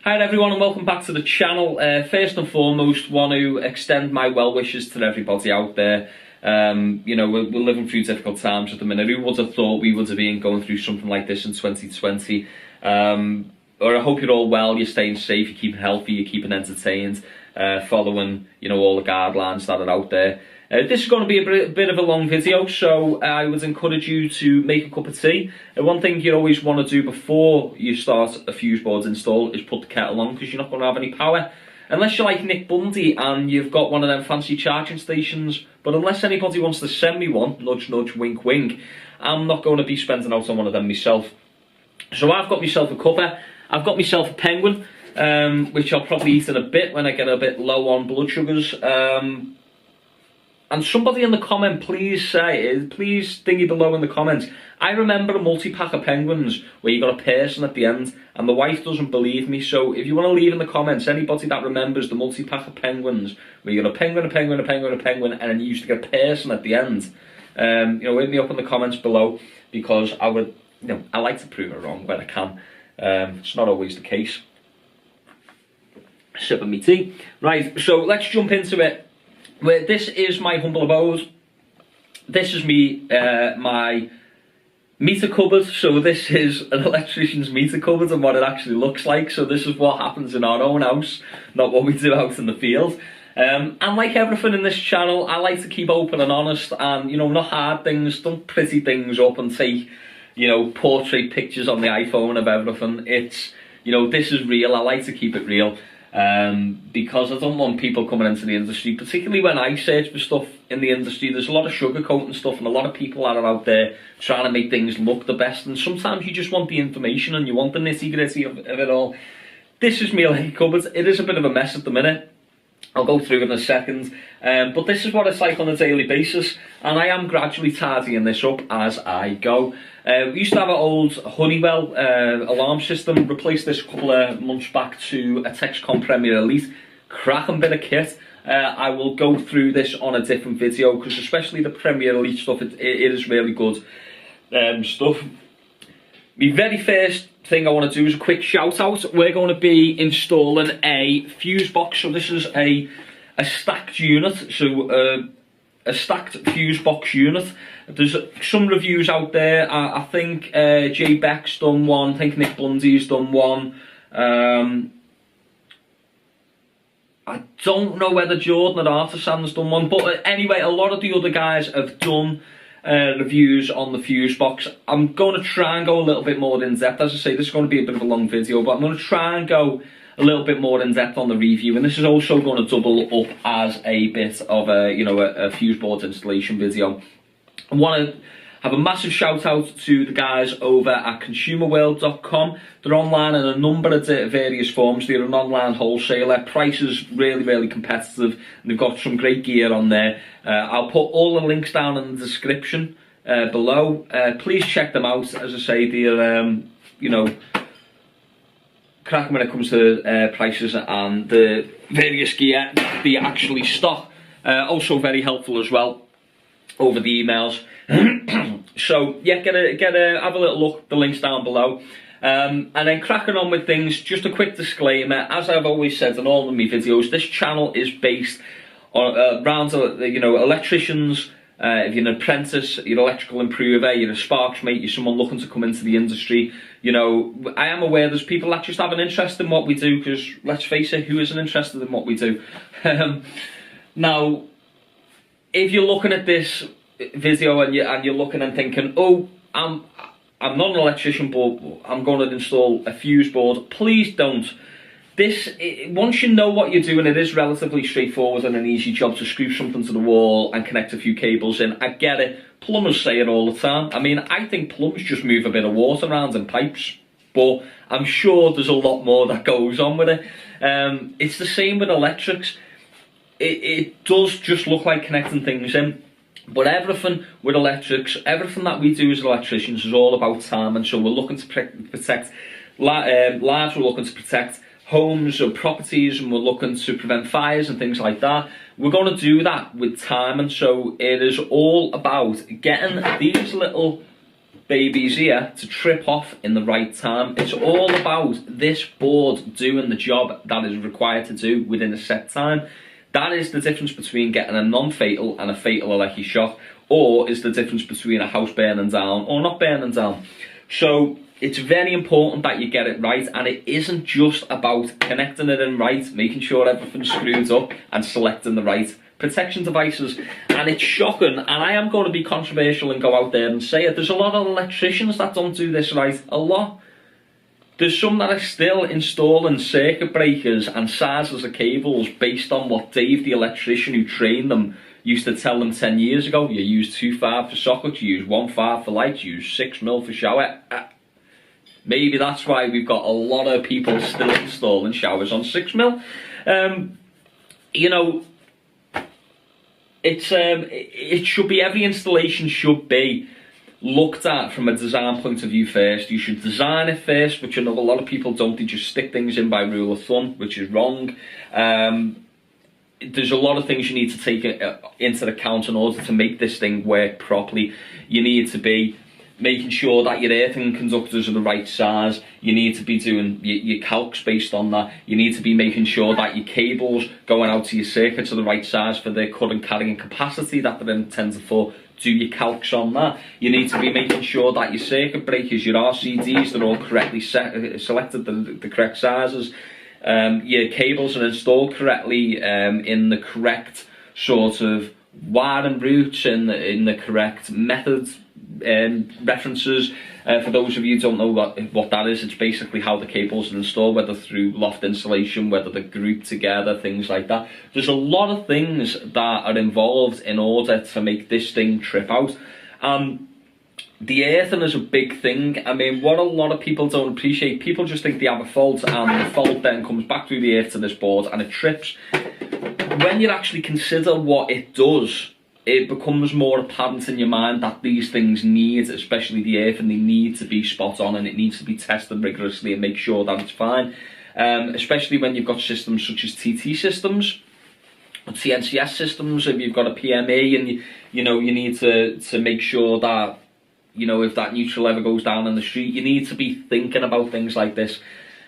Hi everyone and welcome back to the channel. First and foremost, want to extend my well wishes to everybody out there. You know, we're living through difficult times at the minute. Who would have thought we would have been going through something like this in 2020? Or I hope you're all well, you're staying safe, you're keeping healthy, you're keeping entertained, following, you know, all the guidelines that are out there. This is going to be a bit of a long video, so I would encourage you to make a cup of tea. One thing you always want to do before you start a Fusebox install is put the kettle on, because you're not going to have any power. Unless you're like Nick Bundy and you've got one of them fancy charging stations, but unless anybody wants to send me one, nudge nudge, wink wink, I'm not going to be spending out on one of them myself. So I've got myself a cuppa, I've got myself a penguin, which I'll probably eat in a bit when I get a bit low on blood sugars. And somebody in the comment, please thingy below in the comments. I remember a multi-pack of penguins where you got a person at the end, and the wife doesn't believe me. So if you want to leave in the comments, anybody that remembers the multi-pack of penguins where you got a penguin, a penguin, a penguin, a penguin, and then you used to get a person at the end, you know, hit me up in the comments below, because I would, you know, I like to prove it wrong when I can. It's not always the case. Sipping me tea. Right, so let's jump into it. Where this is my humble abode. This is me, my meter cupboard. So this is an electrician's meter cupboard and what it actually looks like. So this is what happens in our own house, not what we do out in the field. And like everything in this channel, I like to keep open and honest, and, you know, not hard things, don't pretty things up and take, you know, portrait pictures on the iPhone of everything. It's, you know, this is real. I like to keep it real. Because I don't want people coming into the industry, particularly when I search for stuff in the industry. There's a lot of sugarcoating stuff and a lot of people that are out there trying to make things look the best, and sometimes you just want the information and you want the nitty gritty of it all. This is me like cupboard. It is a bit of a mess at the minute. I'll go through it in a second, but this is what it's like on a daily basis, and I am gradually tidying this up as I go. We used to have an old Honeywell alarm system, replaced this a couple of months back to a Texcom Premier Elite. Cracking bit of kit. I will go through this on a different video, because especially the Premier Elite stuff, it is really good stuff. My very first thing I want to do is a quick shout out. We're going to be installing a Fusebox. So this is a stacked unit, so a stacked Fusebox unit. There's some reviews out there. I think Jay Beck's done one, I think Nick Bundy's done one. I don't know whether Jordan at Artisan's done one, but anyway, a lot of the other guys have done reviews on the Fusebox. I'm going to try and go a little bit more in depth. As I say, this is going to be a bit of a long video, but I'm going to try and go a little bit more in depth on the review, and this is also going to double up as a bit of a, you know, a Fusebox installation video. I want to have a massive shout out to the guys over at consumerworld.com. They're online in a number of various forms. They're an online wholesaler. Prices really, really competitive, and they've got some great gear on there. I'll put all the links down in the description below. Please check them out. As I say, they're you know, cracking when it comes to prices and the various gear they actually stock. Also very helpful as well over the emails. So yeah, have a little look, the links down below. And then cracking on with things, just a quick disclaimer, as I've always said in all of my videos, this channel is based on around, you know, electricians. If you're an apprentice, you're an electrical improver, you're a sparks mate, you're someone looking to come into the industry, you know, I am aware there's people that just have an interest in what we do, because let's face it, who isn't interested in what we do? Now, if you're looking at this video and you're looking and thinking, oh, I'm not an electrician, but I'm going to install a fuse board, please don't. Once you know what you're doing, it is relatively straightforward and an easy job to screw something to the wall and connect a few cables in. I get it. Plumbers say it all the time. I mean, I think plumbers just move a bit of water around in pipes, but I'm sure there's a lot more that goes on with it. It's the same with electrics. It does just look like connecting things in. But everything with electrics, everything that we do as electricians is all about time, and so we're looking to protect lives, we're looking to protect homes or properties, and we're looking to prevent fires and things like that. We're going to do that with time, and so it is all about getting these little babies here to trip off in the right time. It's all about this board doing the job that is required to do within a set time. That is the difference between getting a non-fatal and a fatal electric shock, or is the difference between a house burning down or not burning down. So it's very important that you get it right, and it isn't just about connecting it in right, making sure everything's screwed up and selecting the right protection devices. And it's shocking, and I am going to be controversial and go out there and say it, there's a lot of electricians that don't do this right. A lot. There's some that are still installing circuit breakers and sizes of cables based on what Dave, the electrician who trained them, used to tell them 10 years ago. You use 2.5 for sockets, you use 1.5 for lights, you use 6mm for shower. Maybe that's why we've got a lot of people still installing showers on 6mm. You know, it should be, every installation should be looked at from a design point of view first. You should design it first, which I know a lot of people don't. They just stick things in by rule of thumb, which is wrong. There's a lot of things you need to take into account in order to make this thing work properly. You need to be making sure that your earthing conductors are the right size. You need to be doing your calcs based on that. You need to be making sure that your cables going out to your circuits are the right size for the current carrying capacity that they're intended for. Do your calcs on that. You need to be making sure that your circuit breakers, your RCDs, they're all correctly selected, the correct sizes. Your cables are installed correctly in the correct sort of wiring routes, in the correct methods. References, for those of you who don't know what that is, it's basically how the cables are installed, whether through loft insulation, whether they're grouped together, things like that. There's a lot of things that are involved in order to make this thing trip out. The earthing is a big thing. I mean, what a lot of people don't appreciate, people just think they have a fault and the fault then comes back through the earth to this board and it trips. When you actually consider what it does, it becomes more apparent in your mind that these things need, especially the earth, and they need to be spot on, and it needs to be tested rigorously and make sure that it's fine. Especially when you've got systems such as TT systems, or TNCS systems. If you've got a PMA and you need to make sure that, if that neutral ever goes down in the street, you need to be thinking about things like this.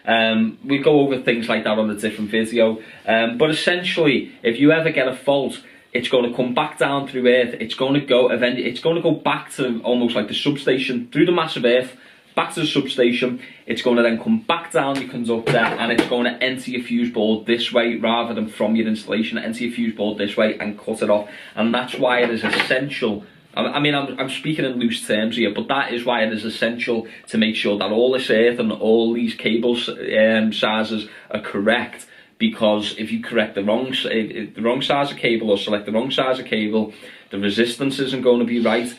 We go over things like that on a different video. But essentially, if you ever get a fault, it's going to come back down through earth. It's going to go back to almost like the substation, through the massive earth, back to the substation. It's going to then come back down your conductor, and it's going to enter your fuse board this way rather than from your installation. Enter your fuse board this way and cut it off. And that's why it is essential. I mean, I'm speaking in loose terms here, but that is why it is essential to make sure that all this earth and all these cable sizes are correct. Because if you correct the wrong size of cable or select the wrong size of cable, the resistance isn't going to be right.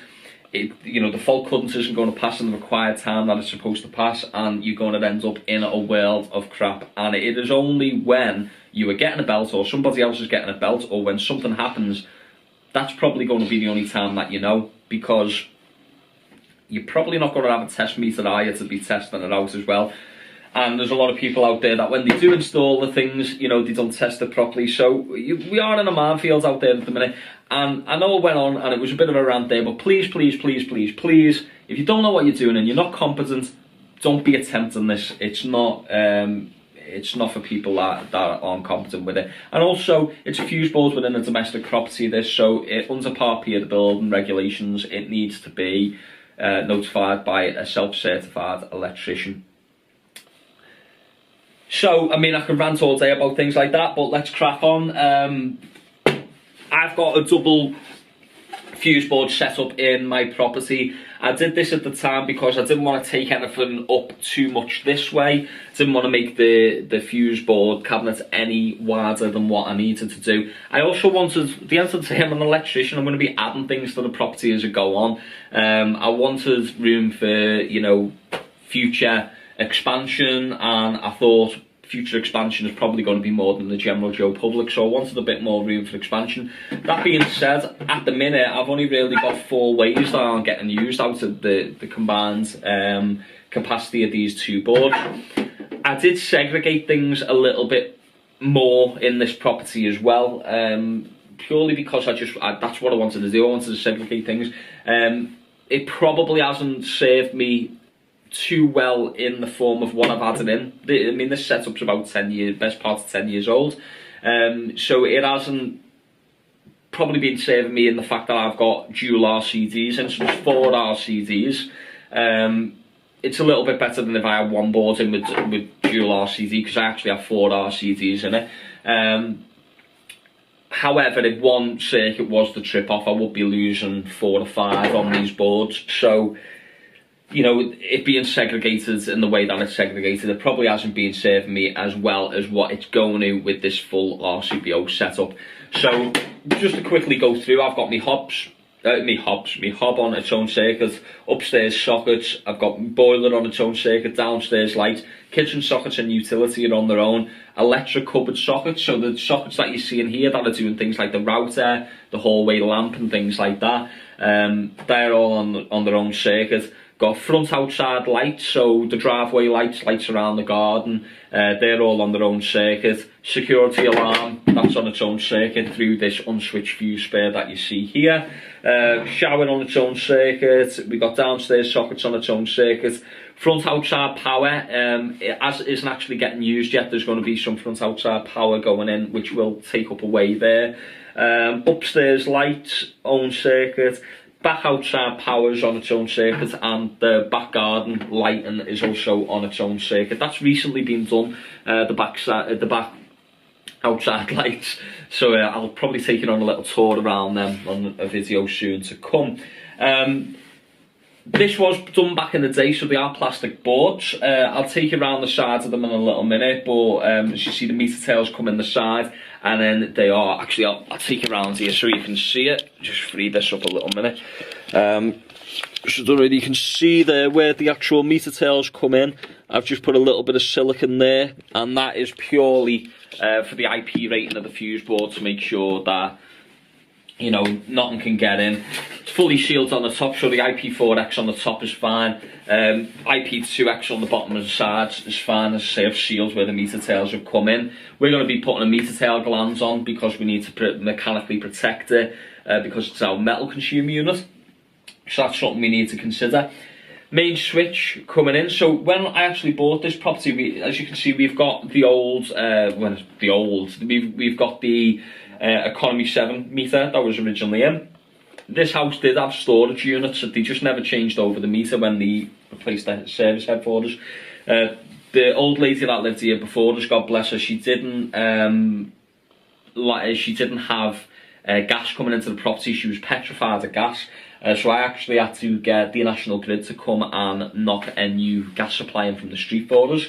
The fault current isn't going to pass in the required time that it's supposed to pass, and you're going to end up in a world of crap. And it is only when you are getting a belt, or somebody else is getting a belt, or when something happens, that's probably going to be the only time that you know, because you're probably not going to have a test meter, are you, to be testing it out as well. And there's a lot of people out there that when they do install the things, they don't test it properly. So we are in a minefield out there at the minute. And I know it went on and it was a bit of a rant there, but please, please, please, please, please, if you don't know what you're doing and you're not competent, don't be attempting this. It's not for people that aren't competent with it. And also, it's a fuse board within a domestic property, this, so under Part P of the building regulations, it needs to be notified by a self-certified electrician. So, I mean, I could rant all day about things like that, but let's crack on. I've got a double fuse board set up in my property. I did this at the time because I didn't want to take anything up too much this way. Didn't want to make the fuse board cabinet any wider than what I needed to do. I also wanted, the answer to him, I'm an electrician, I'm going to be adding things to the property as I go on. I wanted room for, future expansion, and I thought future expansion is probably going to be more than the general Joe public, so I wanted a bit more room for expansion. That being said, at the minute I've only really got 4 ways that I'm getting used out of the combined capacity of these two boards. I did segregate things a little bit more in this property as well, purely because that's what I wanted to do. I wanted to segregate things. it probably hasn't served me too well in the form of what I've had it in. I mean, this setup's about 10 years, best part of 10 years old. So it hasn't probably been serving me in the fact that I've got dual RCDs in, so there's 4 RCDs. It's a little bit better than if I had one board in with dual RCD, because I actually have 4 RCDs in it. However, if one circuit was to trip off, I would be losing 4 or 5 on these boards. So, you know, it being segregated in the way that it's segregated, it probably hasn't been serving me as well as what it's going to with this full RCBO setup. So, just to quickly go through, I've got my hob on its own circuit, upstairs sockets, I've got boiler on its own circuit, downstairs light, kitchen sockets and utility are on their own, electric cupboard sockets, so the sockets that you see in here that are doing things like the router, the hallway lamp and things like that, they're all on their own circuit. Got front outside lights, so the driveway lights around the garden, they're all on their own circuit. Security alarm, that's on its own circuit through this unswitched fuse spare that you see here. Shower on its own circuit, we've got downstairs sockets on its own circuit. Front outside power, as it isn't actually getting used yet, there's going to be some front outside power going in, which will take up away there. Upstairs lights, own circuit. Back outside power is on its own circuit, and the back garden lighting is also on its own circuit. That's recently been done, the back outside lights. So I'll probably take it on a little tour around them on a video soon to come. This was done back in the day, so they are plastic boards. I'll take you around the sides of them in a little minute, but as you see, the meter tails come in the side, and then they are, actually I'll take you around here so you can see it. Just free this up a little minute. So already you can see there where the actual meter tails come in. I've just put a little bit of silicone there, and that is purely for the IP rating of the fuse board, to make sure that, you know, nothing can get in. It's fully sealed on the top, so the IP4X on the top is fine. IP2X on the bottom of the sides is fine. As I say, I've sealed where the meter tails have come in. We're going to be putting a meter tail glands on because we need to mechanically protect it, because it's our metal consumer unit. So that's something we need to consider. Main switch coming in. So when I actually bought this property, as you can see, we've got the old, we've got the economy 7 meter that was originally in. This house did have storage units, they just never changed over the meter when they replaced the service head for us. The old lady that lived here before us, God bless her, she didn't have gas coming into the property. She was petrified of gas. So I actually had to get the National Grid to come and knock a new gas supply in from the street for us.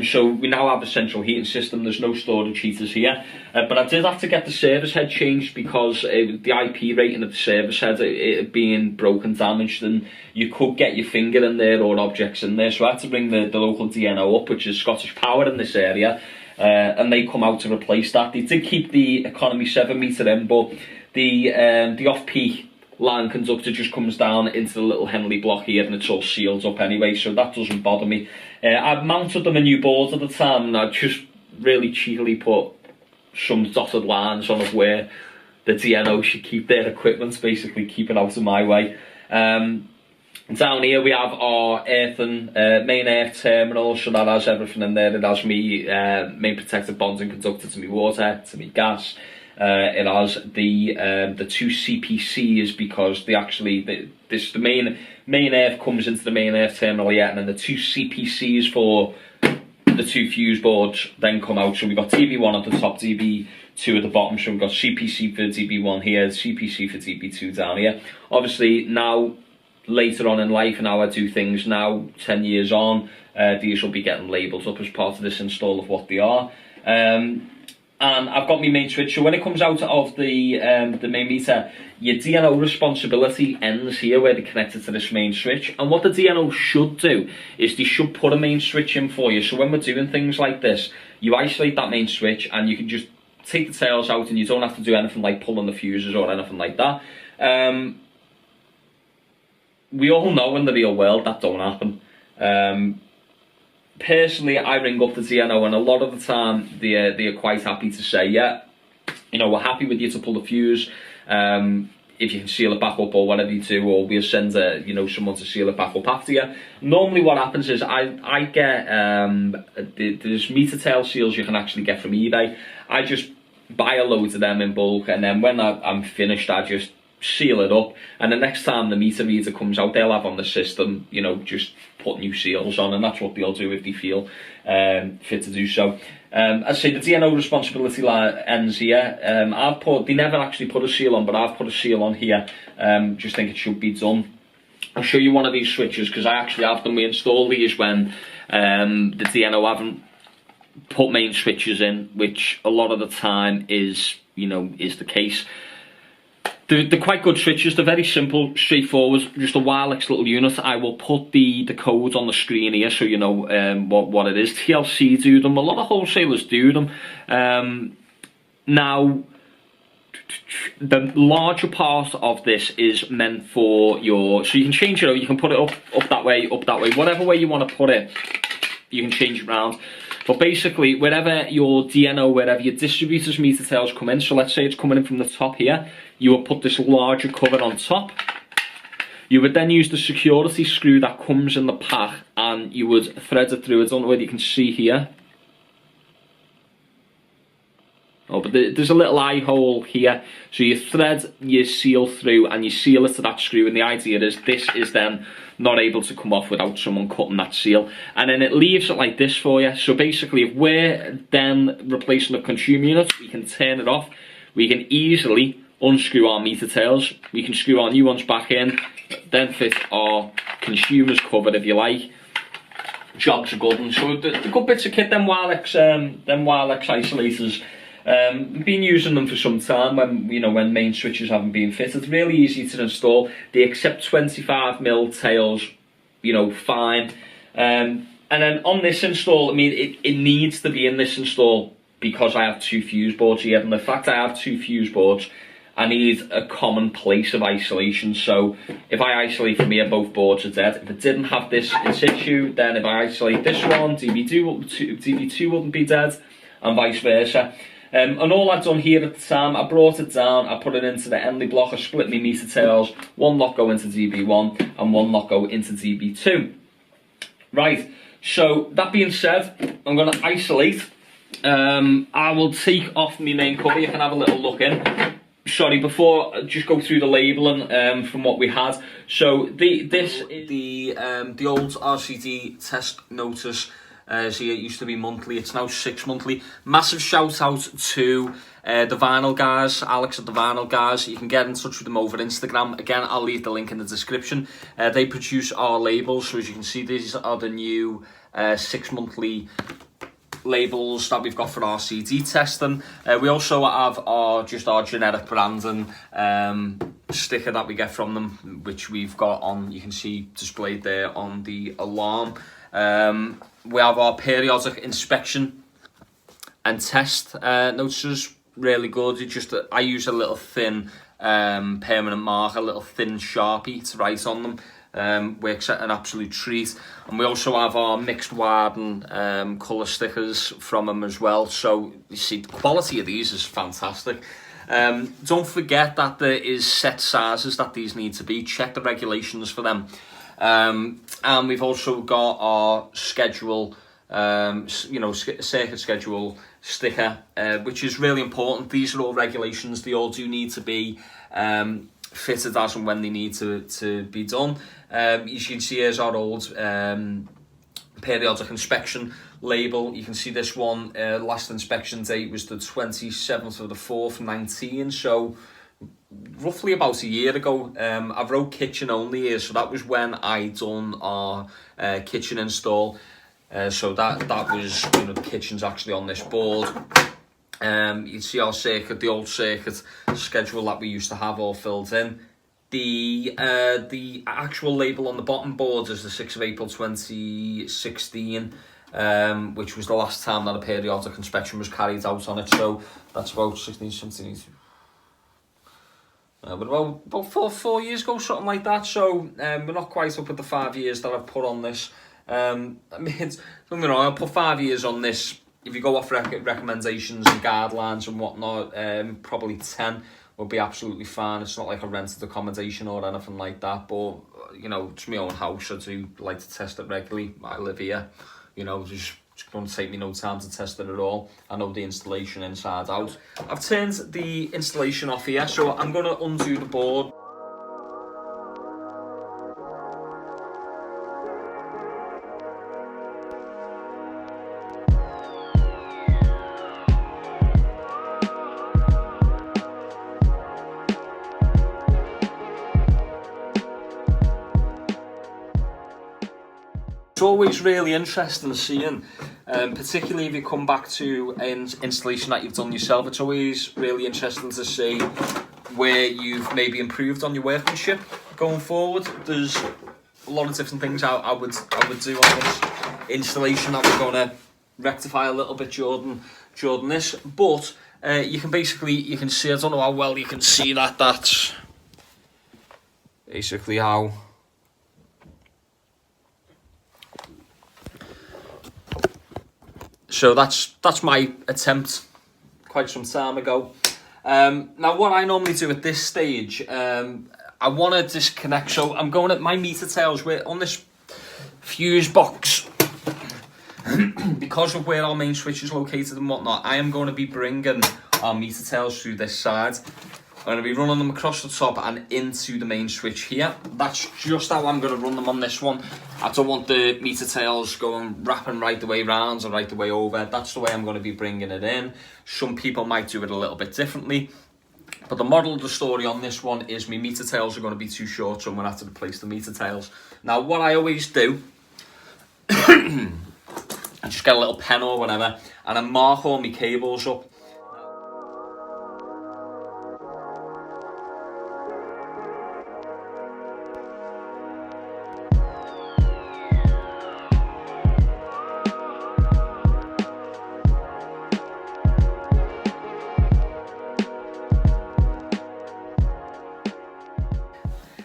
So we now have a central heating system. There's no storage heaters here. But I did have to get the service head changed because the IP rating of the service head, it being broken, damaged, and you could get your finger in there or objects in there. So I had to bring the local DNO up, which is Scottish Power in this area, and they come out to replace that. They did keep the economy 7 meter in, but the off-peak line conductor just comes down into the little Henley block here, and it's all sealed up anyway, so that doesn't bother me. I've mounted them a new board at the time, and I just really cheekily put some dotted lines on of where the DNO should keep their equipment, basically keep it out of my way. Down here we have our main earth terminal, so that has everything in there. It has me main protective bonding conductor to me water, to me gas. It has the 2 CPCs, because they actually the main earth comes into the main earth terminal here, and then the 2 CPCs for the 2 fuse boards then come out. So we've got DB1 at the top, DB2 at the bottom. So we've got CPC for DB1 here, CPC for DB2 down here. Obviously now, later on in life, and how I do things now, 10 years on, these will be getting labelled up as part of this install of what they are. And I've got my main switch, so when it comes out of the main meter, your DNO responsibility ends here where they connect it to this main switch. And what the DNO should do is they should put a main switch in for you. So when we're doing things like this, you isolate that main switch and you can just take the tails out, and you don't have to do anything like pulling the fuses or anything like that. We all know in the real world that don't happen. Personally, I ring up the DNO, and a lot of the time they are quite happy to say, yeah, you know, we're happy with you to pull the fuse. if you can seal it back up or whatever you do, or we'll send someone to seal it back up after you. Normally what happens is I get there's meter tail seals you can actually get from eBay. I just buy a load of them in bulk, and then when I'm finished, I just seal it up, and the next time the meter reader comes out, they'll have on the system, just put new seals on, and that's what they'll do if they feel fit to do so. As I say, the DNO responsibility ends here. They never actually put a seal on, but I've put a seal on here. Just think it should be done. I'll show you one of these switches, because I actually have them. We install these when the DNO haven't put main switches in, which a lot of the time is the case. They're quite good switches. They're very simple, straightforward, just a wireless little unit. I will put the code on the screen here so you know what it is. TLC do them. A lot of wholesalers do them. Now, the larger part of this is meant for so you can change it, you can put it up that way, whatever way you want to put it, you can change it around. But basically, wherever your DNO, wherever your distributor's meter tails come in, so let's say it's coming in from the top here, you will put this larger cover on top. You would then use the security screw that comes in the pack, and you would thread it through. I don't know whether you can see here. Oh, but there's a little eye hole here. So you thread your seal through, and you seal it to that screw, and the idea is this is then not able to come off without someone cutting that seal, and then it leaves it like this for you. So basically, if we're then replacing the consumer unit, we can turn it off. We can easily unscrew our meter tails. We can screw our new ones back in, then fit our consumer's cover if you like. Jobs are good. And so the good bits of kit, them wireless isolators. We've been using them for some time when main switches haven't been fitted. Really easy to install. They accept 25mm tails, fine. And then on this install, I mean, it needs to be in this install because I have 2 fuse boards here, and the fact I have 2 fuse boards, I need a common place of isolation. So if I isolate from here, both boards are dead. If it didn't have this in situ, then if I isolate this one, DB2 wouldn't be dead, and vice versa. And all I've done here at the time, I brought it down, I put it into the Henley block, I split my meter tails, one lot go into DB1 and one lot go into DB2. Right, so that being said, I'm going to isolate. I will take off my main cover, you can have a little look in. Sorry, before I just go through the labelling from what we had. So this is the old RCD test notice. So it used to be monthly, it's now 6 monthly. Massive shout out to the Vinyl guys, Alex at the Vinyl guys. You can get in touch with them over Instagram. Again, I'll leave the link in the description. They produce our labels, so as you can see, these are the new 6 monthly labels that we've got for our CD testing. We also have our generic branding sticker that we get from them, which we've got on, you can see displayed there on the alarm. We have our periodic inspection and test notices, really good. I use a little thin permanent marker, a little thin Sharpie to write on them. Works at an absolute treat. And we also have our mixed wide and colour stickers from them as well. So you see, the quality of these is fantastic. Don't forget that there is set sizes that these need to be. Check the regulations for them. And we've also got our schedule, circuit schedule sticker, which is really important. These are all regulations. They all do need to be fitted as and when they need to be done. You can see here's our old periodic inspection label. You can see this one, last inspection date was the 27th of the 4th, 19. So roughly about a year ago. I wrote kitchen only here, so that was when I done our kitchen install. So that was, the kitchen's actually on this board. You can see our circuit, the old circuit schedule that we used to have all filled in. The actual label on the bottom board is the 6th of April 2016, which was the last time that a periodic inspection was carried out on it. So that's about 16, 17, but about 4 years ago, something like that. So we're not quite up at the 5 years that I've put on this. I mean, don't get me wrong, I'll put 5 years on this. If you go off recommendations and guidelines and whatnot, probably 10 will be absolutely fine. It's not like a rented accommodation or anything like that, but you know, it's my own house. I do like to test it regularly. I live here, you know, just going to take me no time to test it at all. I know the installation inside out. I've turned the installation off here, so I'm going to undo the board. It's always really interesting seeing, particularly if you come back to an installation that you've done yourself, it's always really interesting to see where you've maybe improved on your workmanship going forward. There's a lot of different things I would do on this installation that we're going to rectify a little bit during this, but you can see, I don't know how well you can see that, that's basically how so that's my attempt quite some time ago. Now what I normally do at this stage, I want to disconnect, so I'm going at my meter tails on this Fusebox. Because of where our main switch is located and whatnot, I am going to be bringing our meter tails through this side. I'm going to be running them across the top and into the main switch here. That's just how I'm going to run them on this one. I don't want the meter tails wrapping right the way around or right the way over. That's the way I'm going to be bringing it in. Some people might do it a little bit differently. But the model of the story on this one is my meter tails are going to be too short, so I'm going to have to replace the meter tails. Now what I always do, I just get a little pen or whatever and I mark all my cables up.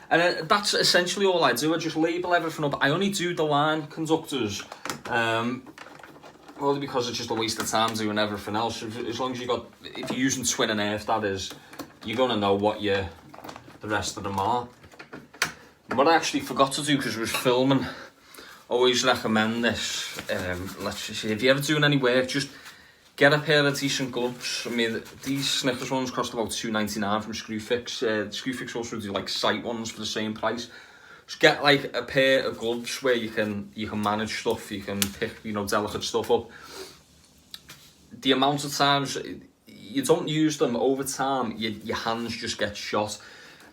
And that's essentially all I do. I just label everything up. I only do the line conductors, only because it's just a waste of time doing everything else. As long as if you're using twin and earth, that is, you're gonna know what the rest of them are. And what I actually forgot to do because I was filming, always recommend this. Let's just see, if you're ever doing any work, just get a pair of decent gloves. I mean, these Snickers ones cost about $2.99 from Screwfix. Screwfix also do like sight ones for the same price. Just get like a pair of gloves where you can manage stuff, you can pick, you know, delicate stuff up. The amount of times you don't use them over time, your hands just get shot.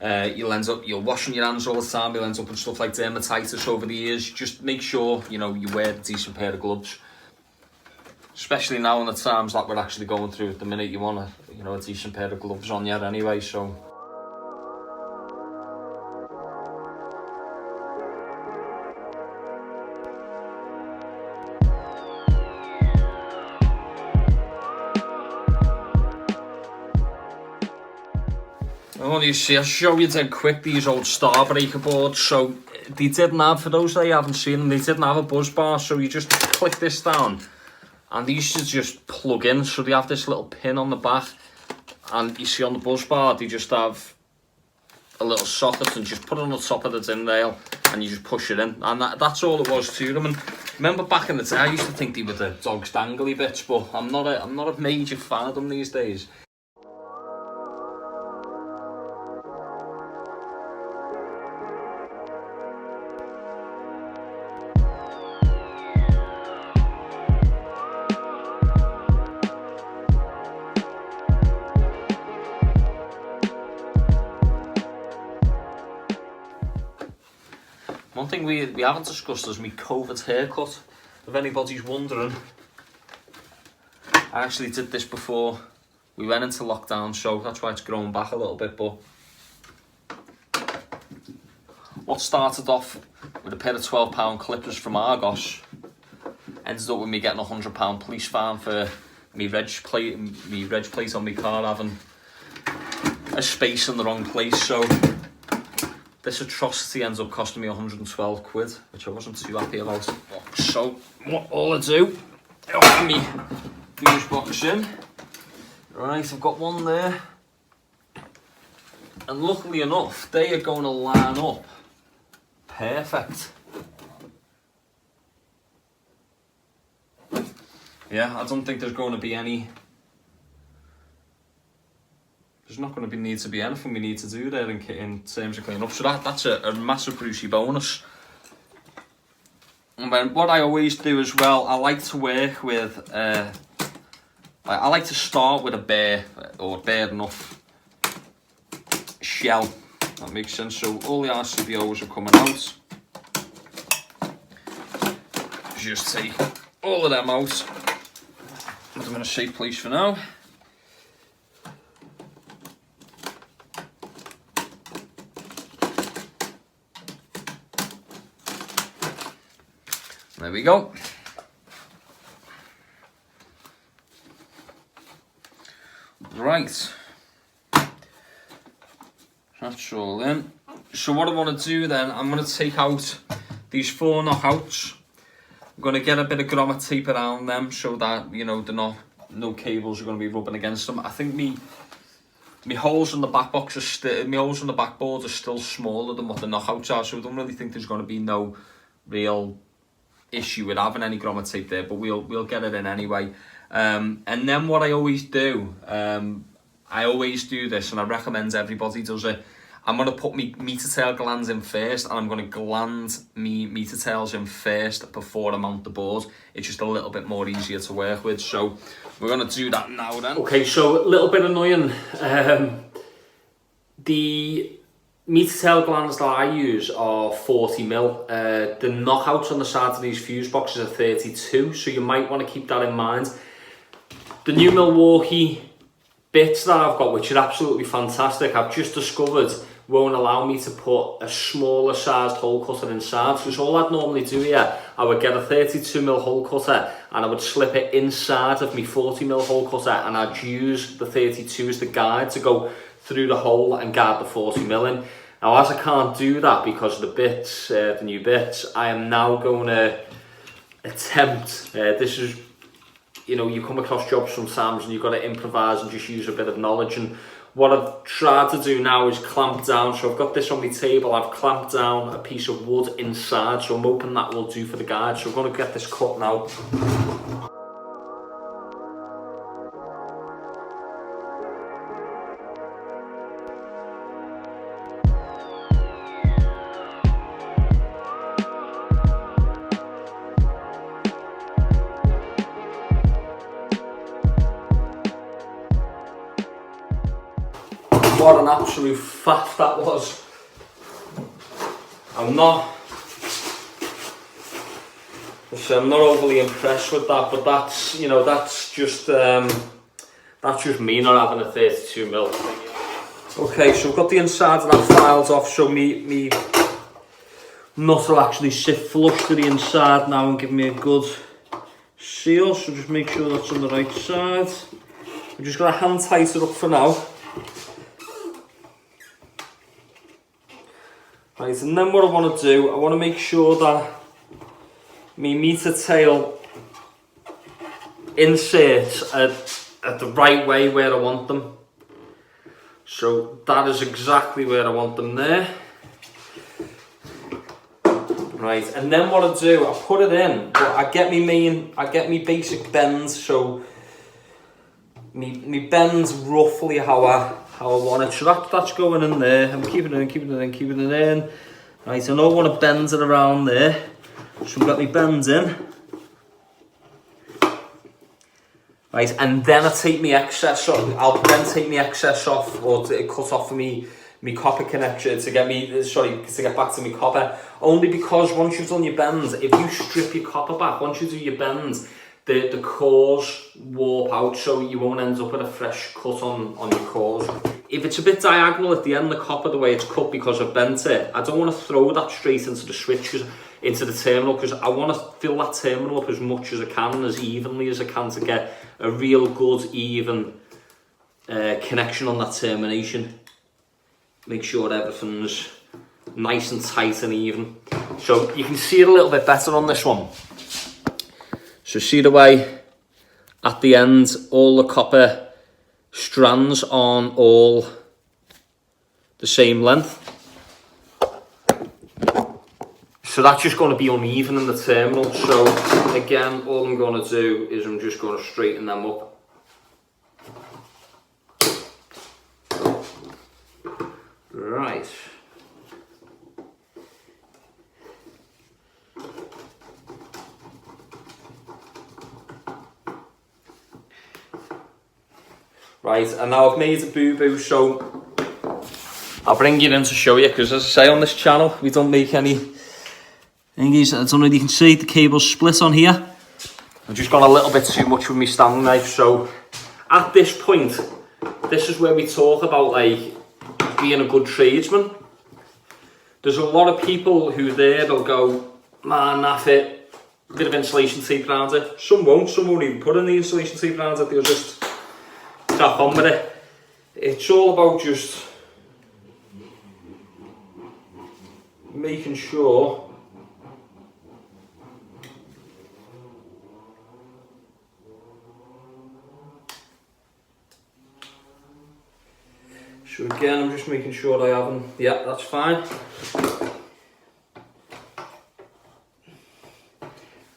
You're washing your hands all the time. You'll end up with stuff like dermatitis over the years. Just make sure, you know, you wear a decent pair of gloves. Especially now in the times that we're actually going through at the minute, you want a decent pair of gloves on you anyway, so. You see, I'll show you dead quick these old star breaker boards. So they didn't have, for those that you haven't seen them, they didn't have a buzz bar, so you just click this down. And these should just plug in, so they have this little pin on the back. And you see on the buzz bar, they just have a little socket and just put it on the top of the tin rail and you just push it in. And that's all it was to them. And remember back in the day, I used to think they were the dog's dangly bits, but I'm not a major fan of them these days. One thing we haven't discussed is my COVID haircut. If anybody's wondering, I actually did this before we went into lockdown, so that's why it's grown back a little bit. But what started off with a pair of £12 clippers from Argos ended up with me getting a £100 police fine for me reg plate on my car having a space in the wrong place. So this atrocity ends up costing me 112 quid, which I wasn't too happy about. So all I do, I open me Fusebox in. Right, I've got one there. And luckily enough, they are going to line up perfect. Yeah, I don't think there's going to be any... There's not going to need to be anything we need to do there in terms of cleaning up. So that's a massive Brucey bonus. And then what I always do as well, I like to work with... I like to start with a bare or bare enough shell. That makes sense. So all the RCBOs are coming out. Just take all of them out. Put them in a safe place for now. There we go. Right. That's all in. So what I want to do then, I'm going to take out these 4 knockouts. I'm going to get a bit of grommet tape around them so that, you know, no cables are going to be rubbing against them. I think my holes in the back box are still, my holes in the backboard are still smaller than what the knockouts are, so I don't really think there's going to be no real issue with having any grommet tape there, but we'll get it in anyway. And then what I always do, I always do this, and I recommend everybody does it. I'm going to put my meter tail glands in first, and I'm going to gland me meter tails in first before I mount the board. It's just a little bit more easier to work with, so we're going to do that now then. Okay, so a little bit annoying. The meter tail glands that I use are 40mm. The knockouts on the sides of these fuse boxes are 32, so you might want to keep that in mind. The new Milwaukee bits that I've got, which are absolutely fantastic, I've just discovered won't allow me to put a smaller sized hole cutter inside. So all I'd normally do here, I would get a 32mm hole cutter and I would slip it inside of my 40mm hole cutter, and I'd use the 32 as the guide to go through the hole and guide the 40mm in. Now, as I can't do that because of the bits, the new bits, I am now going to attempt, this is, you know, you come across jobs sometimes and you've got to improvise and just use a bit of knowledge. And what I've tried to do now is clamp down. So I've got this on my table, I've clamped down a piece of wood inside, so I'm hoping that will do for the guide. So I'm going to get this cut now. What an absolute faff that was. I'm not overly impressed with that, but that's, you know, that's just me not having a 32mm. Okay, so I've got the inside of that filed off, so me nut will actually sit flush to the inside now and give me a good seal. So just make sure that's on the right side. I'm just going to hand tight it up for now. Right, and then what I want to do, I want to make sure that my meter tail inserts at the right way where I want them. So that is exactly where I want them there. Right, and then what I do, I put it in, but I get me basic bends, so me bends roughly how I want it. So that's going in there. I'm keeping it in. Right, I know I want to bend it around there. So I've got my bends in. Right, and then I take my excess off. I'll then take my excess off, or to cut off for me copper connection to get back to my copper. Only because once you've done your bends, if you strip your copper back, once you do your bends, the cores warp out, so you won't end up with a fresh cut on your cores. If it's a bit diagonal at the end, the copper, the way it's cut because I've bent it, I don't want to throw that straight into the switch, into the terminal, because I want to fill that terminal up as much as I can, as evenly as I can, to get a real good, even connection on that termination. Make sure everything's nice and tight and even. So you can see it a little bit better on this one. So see the way at the end all the copper strands on all the same length. So that's just going to be uneven in the terminal. So again, all I'm going to do is I'm just going to straighten them up. Right. Right, and now I've made a boo-boo, so I'll bring you in to show you, because as I say on this channel, we don't make any thingies. I don't know if you can see the cable's split on here. I've just gone a little bit too much with my Stanley knife, so at this point, this is where we talk about like being a good tradesman. There's a lot of people who they'll go, man, naff it, bit of insulation tape around it. Some won't even put in the insulation tape around it, they'll just crack on with it. It's all about just making sure so again, I'm just making sure I haven't, yeah, that's fine.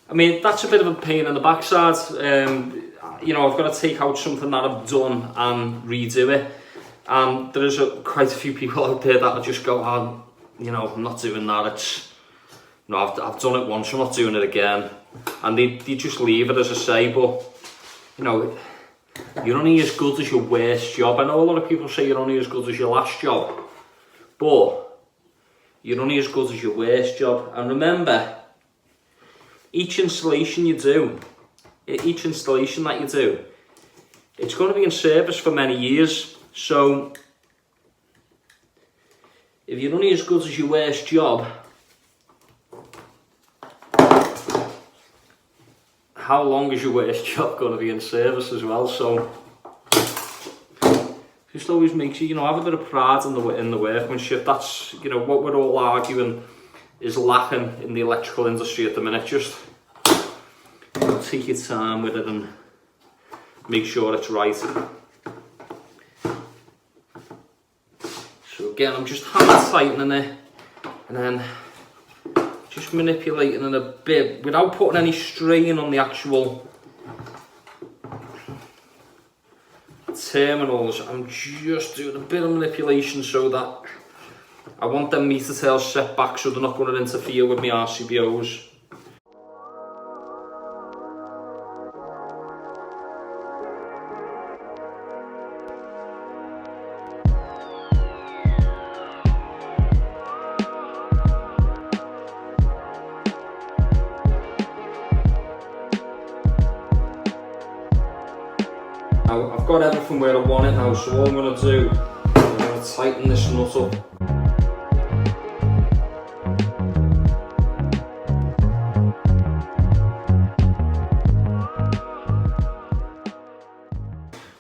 I mean, that's a bit of a pain in the backside. You know, I've got to take out something that I've done and redo it. And there is quite a few people out there that just go, oh, you know, I'm not doing that. It's, no, I've done it once, I'm not doing it again. And they just leave it, as I say. But, you know, you're only as good as your worst job. I know a lot of people say you're only as good as your last job, but you're only as good as your worst job. And remember, each installation that you do, it's going to be in service for many years. So if you're only as good as your worst job, how long is your worst job going to be in service as well? So just always makes you, you know, have a bit of pride in the workmanship. That's, you know, what we're all arguing is lacking in the electrical industry at the minute. Just, you know, take your time with it and make sure it's right. So again, I'm just hammer tightening it and then just manipulating it a bit without putting any strain on the actual terminals. I'm just doing a bit of manipulation so that I want them meter tails set back so they're not going to interfere with my RCBOs. Now, I've got everything where I want it now, so all I'm going to do is I'm going to tighten this nut up.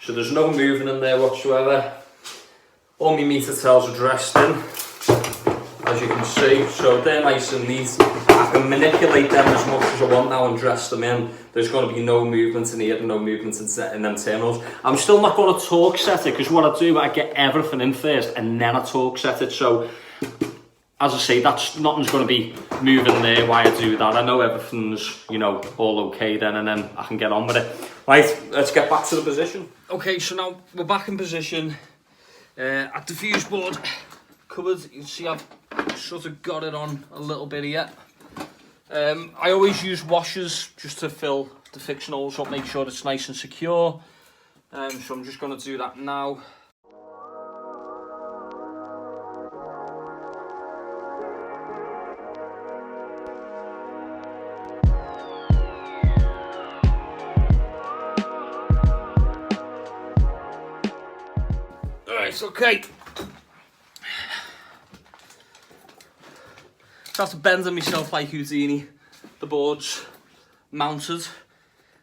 So there's no moving in there whatsoever. All my meter tails are dressed in, as you can see, so they're nice and neat. I can manipulate them as much as I want now and dress them in. There's going to be no movement in here and no movement in them terminals. I'm still not going to torque set it, because what I do, I get everything in first and then I torque set it. So as I say, nothing's going to be moving there while I do that. I know everything's, you know, all okay then, and then I can get on with it. Right, let's get back to the position. Okay, so now we're back in position at the fuse board covered. You can see I've sort of got it on a little bit here. I always use washers just to fill the fixing holes up, make sure it's nice and secure. So I'm just going to do that now. Alright, okay. So I have to bend them myself like Houdini. The board's mounted.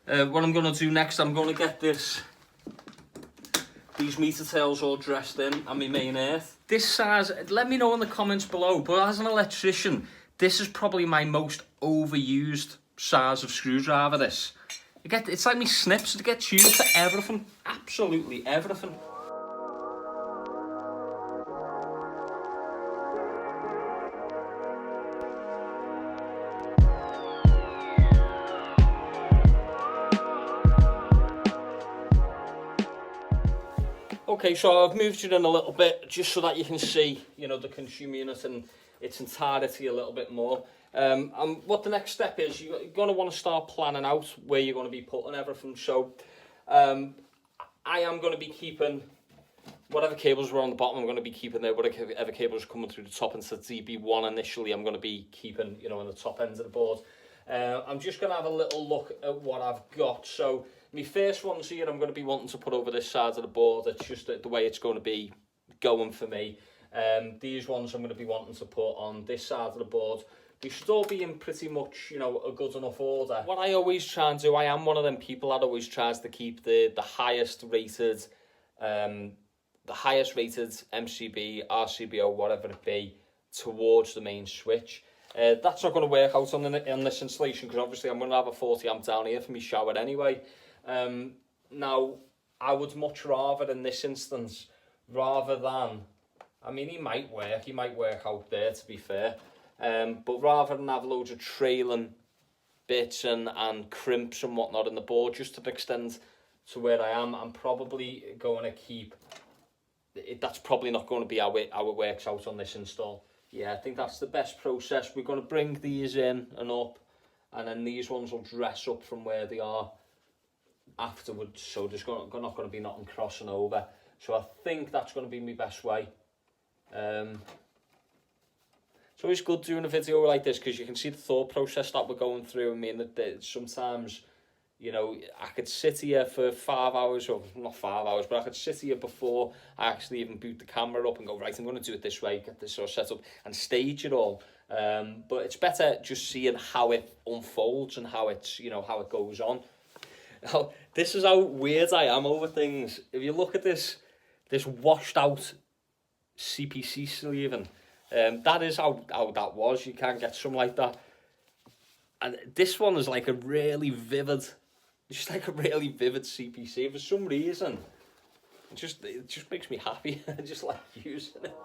What I'm going to do next, I'm going to get these meter tails all dressed in and my main earth. This size, let me know in the comments below, but as an electrician, this is probably my most overused size of screwdriver, this. It's like me snips, it gets used for everything, absolutely everything. Okay, so I've moved it in a little bit just so that you can see, you know, the consumer unit in its entirety a little bit more. And what the next step is, you're going to want to start planning out where you're going to be putting everything. So I am going to be keeping whatever cables were on the bottom. I'm going to be keeping there. Whatever cables are coming through the top into DB1 initially, I'm going to be keeping, you know, on the top end of the board. I'm just going to have a little look at what I've got. So my first ones here, I'm going to be wanting to put over this side of the board. It's just the way it's going to be going for me. These ones I'm going to be wanting to put on this side of the board. They should all be in pretty much, you know, a good enough order. What I always try and do, I am one of them people that always tries to keep the highest rated MCB, RCBO, whatever it be, towards the main switch. That's not going to work out on this installation because obviously I'm going to have a 40 amp down here for my shower anyway. Now, I would much rather in this instance, rather than, I mean, he might work out there to be fair, but rather than have loads of trailing bits and crimps and whatnot in the board, just to extend to where I am, I'm probably going to keep, that's probably not going to be how it works out on this install. Yeah, I think that's the best process. We're going to bring these in and up, and then these ones will dress up from where they are afterwards, so there's not going to be nothing crossing over. So I think that's going to be my best way. It's always good doing a video like this because you can see the thought process that we're going through. I mean, that sometimes, you know, I could sit here for 5 hours, or not 5 hours, but I could sit here before I actually even boot the camera up and go, right, I'm going to do it this way, get this sort of set up and stage it all. But it's better just seeing how it unfolds and how it's, you know, how it goes on. Now, this is how weird I am over things. If you look at this washed out CPC sleeving, that is how that was. You can't get some like that. And this one is like a really vivid, just like a really vivid CPC for some reason. It just makes me happy. I just like using it.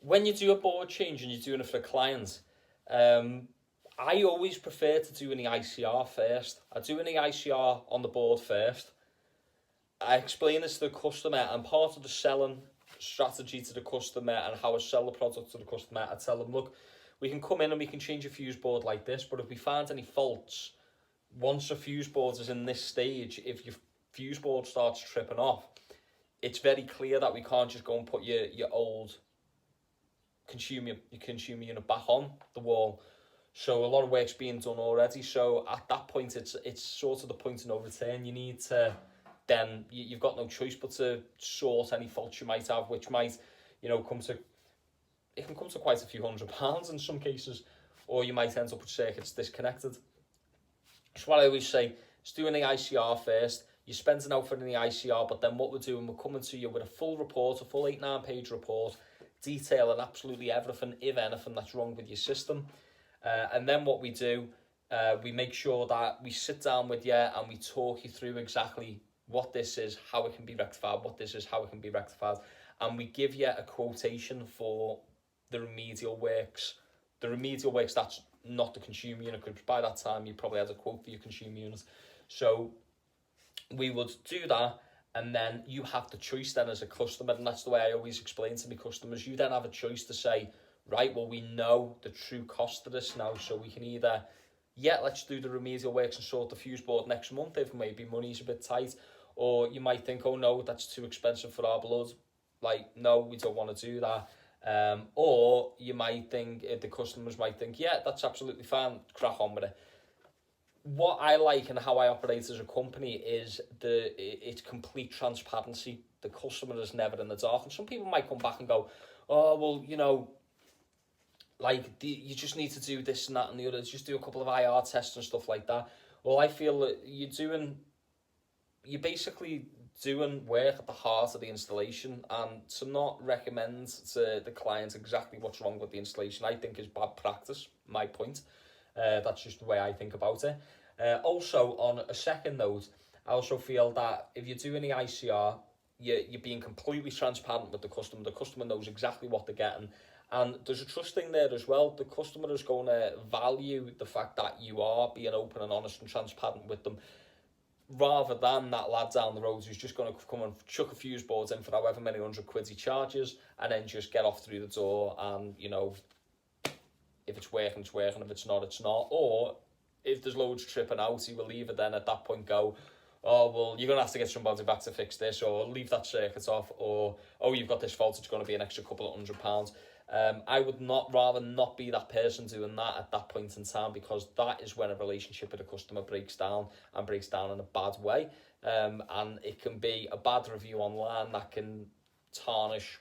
When you do a board change and you're doing it for a client, I always prefer to do an ICR first. I do an ICR on the board first. I explain this to the customer, and part of the selling strategy to the customer and how I sell the product to the customer, I tell them, look, we can come in and we can change a fuse board like this, but if we find any faults, once a fuse board is in this stage, if your fuse board starts tripping off, it's very clear that we can't just go and put your old consumer unit back on the wall. So a lot of work's being done already. So at that point, it's sort of the point of no return. You need to then, you've got no choice but to sort any faults you might have, which might, you know, it can come to quite a few £100 in some cases, or you might end up with circuits disconnected. So what I always say is do an ICR first. You're spending out for an ICR, but then what we're doing, we're coming to you with a full report, a full 8-9 page report, detailing absolutely everything, if anything, that's wrong with your system. And then what we do, we make sure that we sit down with you and we talk you through exactly what this is, how it can be rectified, what this is, how it can be rectified. And we give you a quotation for the remedial works. The remedial works, that's not the consumer unit, because by that time you probably had a quote for your consumer unit. So we would do that, and then you have the choice then as a customer, and that's the way I always explain to my customers. You then have a choice to say, right, well, we know the true cost of this now, so we can either, yeah, let's do the remedial works and sort the fuse board next month if maybe money's a bit tight, or you might think, oh no, that's too expensive for our blood. Like, no, we don't want to do that. Or you might think, the customers might think, yeah, that's absolutely fine, crack on with it. What I like and how I operate as a company is it's complete transparency. The customer is never in the dark. And some people might come back and go, oh, well, you know, like you just need to do this and that and the other. Just do a couple of IR tests and stuff like that. Well, I feel that you're basically doing work at the heart of the installation, and to not recommend to the client exactly what's wrong with the installation, I think is bad practice, my point. That's just the way I think about it. Also, on a second note, I also feel that if you're doing the ICR, you're being completely transparent with the customer. The customer knows exactly what they're getting. And there's a trust thing there as well. The customer is going to value the fact that you are being open and honest and transparent with them, rather than that lad down the road who's just going to come and chuck a fuse board in for however many £100 he charges and then just get off through the door, and, you know, if it's working, it's working, if it's not, it's not. Or if there's loads tripping out, he will either then at that point go, oh, well, you're going to have to get somebody back to fix this, or leave that circuit off, or, oh, you've got this fault, it's going to be an extra couple of £100. I would rather not be that person doing that at that point in time, because that is when a relationship with a customer breaks down, and breaks down in a bad way. And it can be a bad review online that can tarnish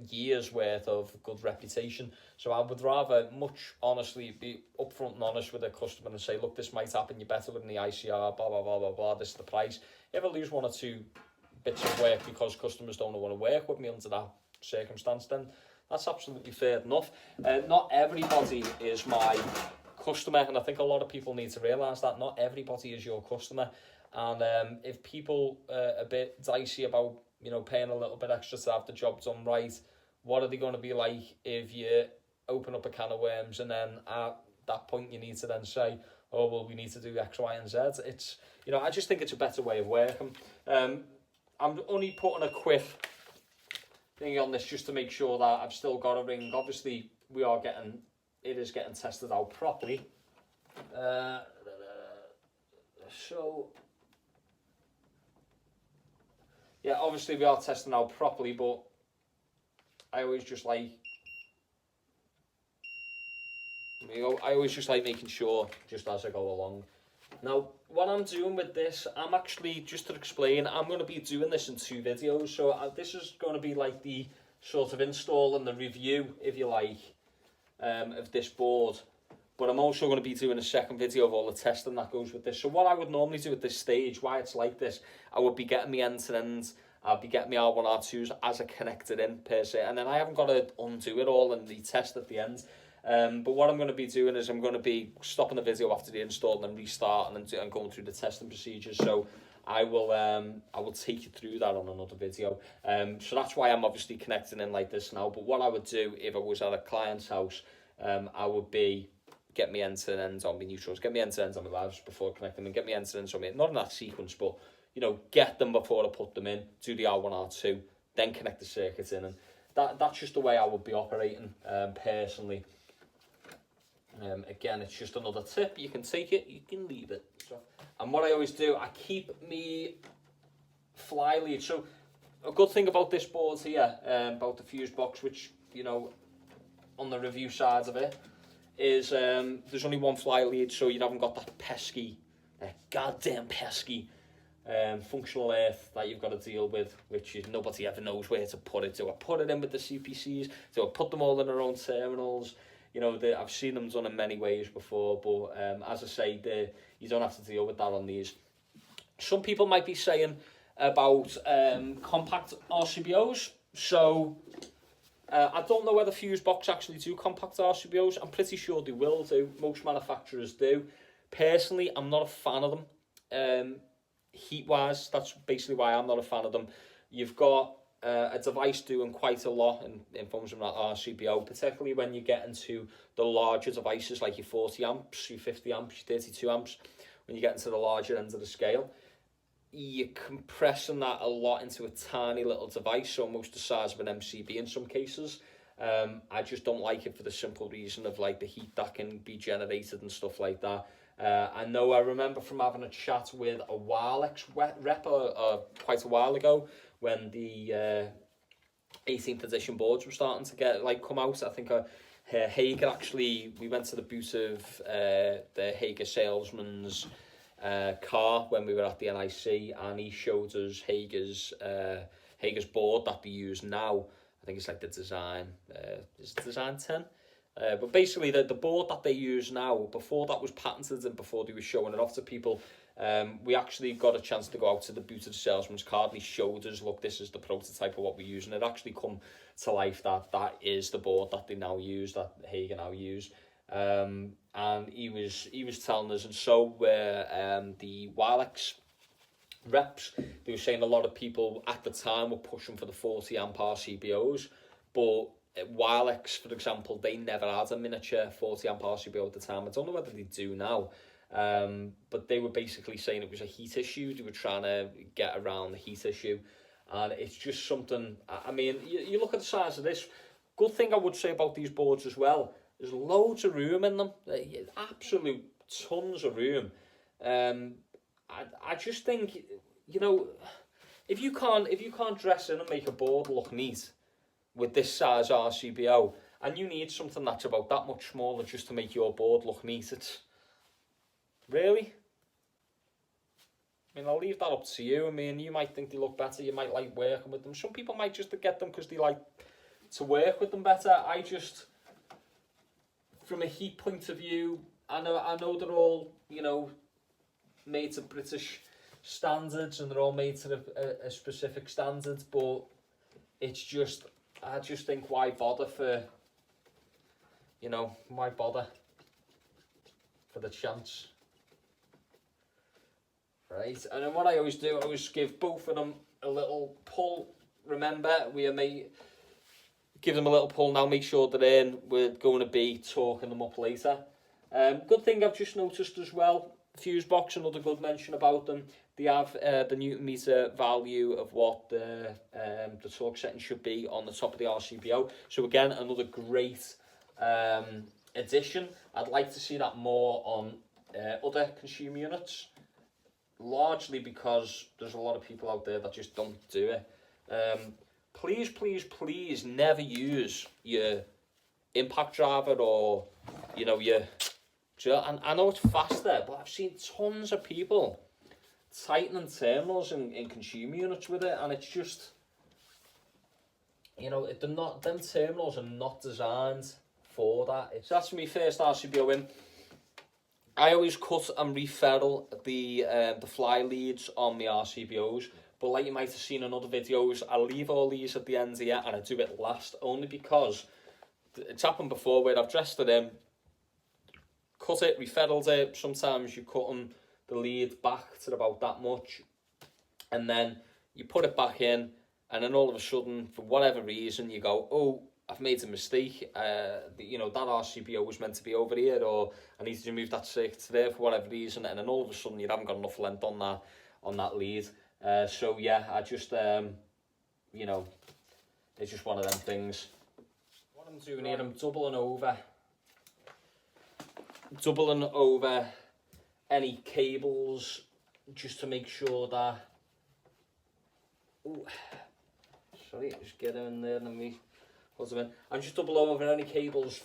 years worth of good reputation. So I would rather much honestly be upfront and honest with a customer and say, look, this might happen, you're better with the ICR, blah blah blah blah blah, this is the price. If I lose one or two bits of work because customers don't want to work with me under that circumstance, then that's absolutely fair enough. Not everybody is my customer, and I think a lot of people need to realise that not everybody is your customer. And if people are a bit dicey about, you know, paying a little bit extra to have the job done right, what are they going to be like if you open up a can of worms and then at that point you need to then say, oh, well, we need to do X, Y, and Z? It's, you know, I just think it's a better way of working. I'm only putting a quick thing on this just to make sure that I've still got a ring. Obviously, it is getting tested out properly. So, yeah, obviously we are testing out properly, but I always just like, making sure just as I go along. Now, what I'm doing with this, I'm actually, just to explain, I'm going to be doing this in 2 videos. So this is going to be like the sort of install and the review, if you like, of this board. But I'm also going to be doing a second video of all the testing that goes with this. So what I would normally do at this stage, why it's like this, I would be getting my end-to-end, I'll be getting my R1, R2s as a connected in per se. And then I haven't got to undo it all and retest at the end. But what I'm going to be doing is I'm going to be stopping the video after the install and then restarting and going through the testing procedures. So I will take you through that on another video. So that's why I'm obviously connecting in like this now. But what I would do if I was at a client's house, I would be get me end-to-end on my neutrals, get me end-to-end on my lives before connecting them, get me end-to-end on me, not in that sequence, but, you know, get them before I put them in, do the R1, R2, then connect the circuits in. And that's just the way I would be operating personally. Again, it's just another tip. You can take it, you can leave it. So, and what I always do, I keep me fly lead. So a good thing about this board here, about the Fusebox, which, you know, on the review side of it, is there's only one fly lead, so you haven't got that goddamn pesky functional earth that you've got to deal with, which is nobody ever knows where to put it. Do I put it in with the CPCs? Do I put them all in their own terminals? You know, I've seen them done in many ways before, but as I say, you don't have to deal with that on these. Some people might be saying about compact RCBOs. So I don't know whether Fusebox actually do compact RCBOs. I'm pretty sure they will do. Most manufacturers do. Personally, I'm not a fan of them. Heat-wise, that's basically why I'm not a fan of them. You've got a device doing quite a lot in forms of that RCBO, particularly when you get into the larger devices like your 40 amps, your 50 amps, your 32 amps. When you get into the larger end of the scale, you're compressing that a lot into a tiny little device, almost the size of an MCB in some cases. I just don't like it for the simple reason of like the heat that can be generated and stuff like that. I remember from having a chat with a Wirelex rep quite a while ago when the 18th edition boards were starting to come out. I think Hager actually, we went to the boot of the Hager salesman's car when we were at the NIC, and he showed us Hager's board that they use now. I think it's like the design, is it design 10? But basically the board that they use now, before that was patented and before they were showing it off to people, we actually got a chance to go out to the boot of the salesman's car, and he showed us, look, this is the prototype of what we use, and it actually come to life that is the board that they now use, that Hager now use. And he was telling us, and so were the Wirelex reps. They were saying a lot of people at the time were pushing for the 40 amp RCBOs, but Wilex, for example, they never had a miniature 40 amp RCBO at the time. I don't know whether they do now, but they were basically saying it was a heat issue. They were trying to get around the heat issue, and it's just something. I mean, you look at the size of this. Good thing I would say about these boards as well, there's loads of room in them, absolute tons of room. I just think, you know, if you can't dress in and make a board look neat with this size RCBO, and you need something that's about that much smaller just to make your board look neat, it's really, I mean, I'll leave that up to you. I mean, you might think they look better, you might like working with them. Some people might just get them because they like to work with them better. I just, from a heat point of view, I know they're all, you know, made to British standards and they're all made to a specific standards, but it's just, I just think, why bother for, you know, why bother for the chance? Right, and then what I always do, I always give both of them a little pull. Remember, give them a little pull now, make sure they're in. We're going to be talking them up later. Good thing I've just noticed as well, Fusebox, another good mention about them. They have the Newton meter value of what the torque setting should be on the top of the RCBO. So again, another great addition. I'd like to see that more on other consumer units, largely because there's a lot of people out there that just don't do it. Please, please, please never use your impact driver or, you know, and I know it's faster, but I've seen tons of people tightening terminals in consumer units with it, and it's just, you know, them terminals are not designed for that. So that's my first RCBO in. I always cut and referrule the fly leads on my RCBOs, but like you might have seen in other videos, I leave all these at the end here and I do it last, only because it's happened before where I've dressed it in, cut it, referruled it. Sometimes you cut the lead back to about that much, and then you put it back in, and then all of a sudden, for whatever reason, you go, oh, I've made a mistake. You know, that RCBO was meant to be over here, or I needed to move that circuit to there for whatever reason, and then all of a sudden you haven't got enough length on that lead. So yeah, I just you know, it's just one of them things. What I'm doing here, I'm doubling over any cables just to make sure that, ooh, sorry, just get them in there and me put them in. I'm just doubling over any cables,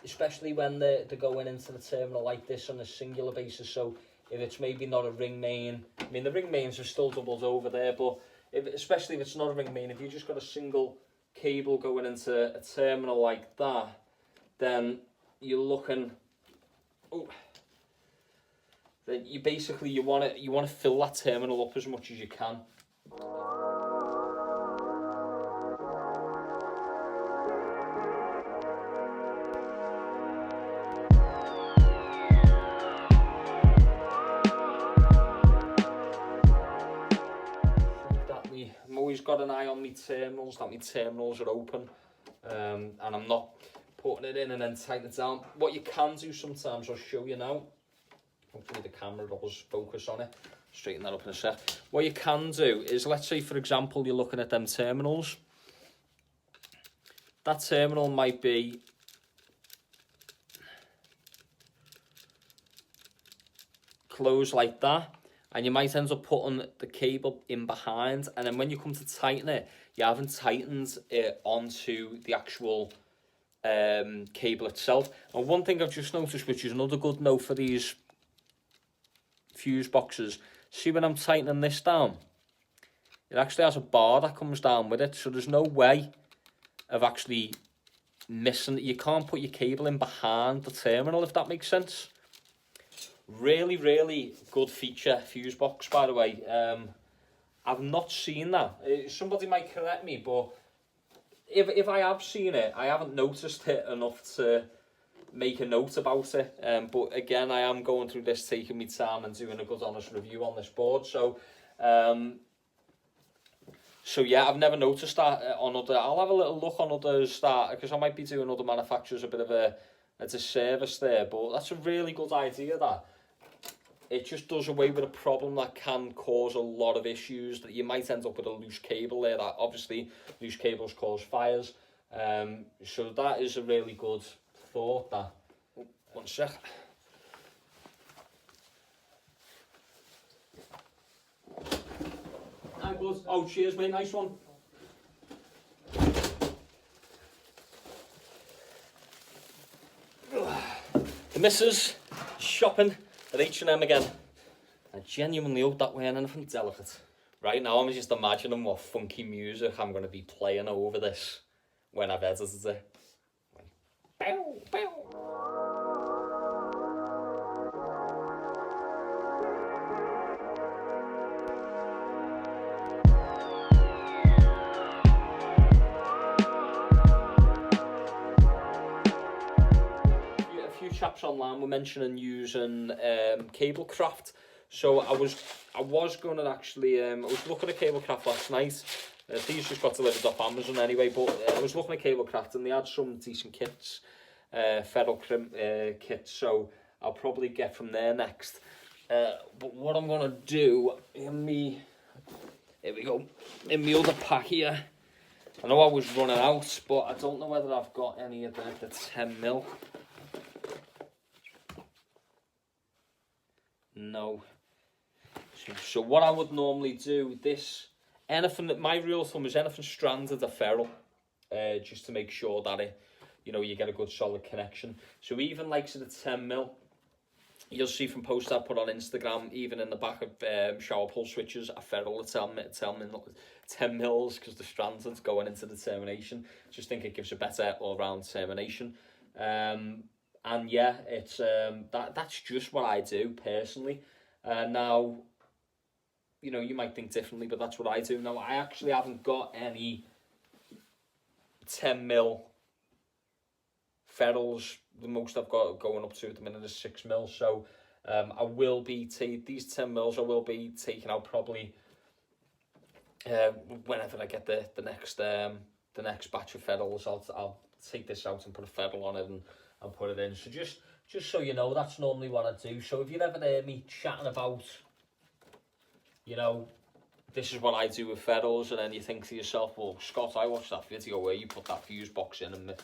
especially when they're going into the terminal like this on a singular basis. So if it's maybe not a ring main, I mean the ring mains are still doubled over there, but especially if it's not a ring main, if you just got a single cable going into a terminal like that, then you're looking, oh, then you basically you want to fill that terminal up as much as you can. I've always got an eye on my terminals, that my terminals are open, and I'm not putting it in and then tightening it down. What you can do sometimes, I'll show you now. Hopefully the camera does focus on it. Straighten that up in a sec. What you can do is, let's say for example you're looking at them terminals. That terminal might be closed like that, and you might end up putting the cable in behind, and then when you come to tighten it, you haven't tightened it onto the actual cable itself. And one thing I've just noticed, which is another good note for these fuse boxes, see when I'm tightening this down, it actually has a bar that comes down with it, so there's no way of actually missing it. You can't put your cable in behind the terminal, if that makes sense. Really, really good feature, Fusebox, by the way. I've not seen that. Somebody might correct me, but if I have seen it, I haven't noticed it enough to make a note about it. But again, I am going through this, taking my time and doing a good honest review on this board. So So yeah, I've never noticed that on other. I'll have a little look on others that, because I might be doing other manufacturers a bit of a service there. But that's a really good idea. That it just does away with a problem that can cause a lot of issues. That you might end up with a loose cable there. That obviously loose cables cause fires. So that is a really good thought. That. One sec. Oh, cheers, mate. Nice one. The missus shopping at H&M again. I genuinely hope that we're anything delicate. Right now, I'm just imagining what funky music I'm going to be playing over this when I've edited it. Bow, bow. Chaps online were mentioning using Cablecraft, so I was going to actually I was looking at Cablecraft last night. These just got delivered off Amazon anyway, but I was looking at Cablecraft and they had some decent kits, ferrule kits, so I'll probably get from there next. But what I'm going to do here we go, in my other pack here, I know I was running out, but I don't know whether I've got any of the 10mm. No. So what I would normally do, anything that my rule of thumb is anything stranded a ferrule, just to make sure that you get a good solid connection. So even like the 10mm, you'll see from posts I put on Instagram, even in the back of shower pull switches, a ferrule at 10 mils, because the strands that's going into the termination. Just think it gives a better all-round termination. And yeah, it's that's just what I do personally. Now, you might think differently, but that's what I do. Now, I actually haven't got any 10mm ferrules. The most I've got going up to at the minute is 6mm. So I will be these 10mm. I will be taking out probably whenever I get the next batch of ferrules. I'll take this out and put a ferrule on it and put it in. So just so you know, that's normally what I do. So if you ever hear me chatting about, this is what I do with ferrules, and then you think to yourself, well, Scott, I watched that video where you put that fuse box in and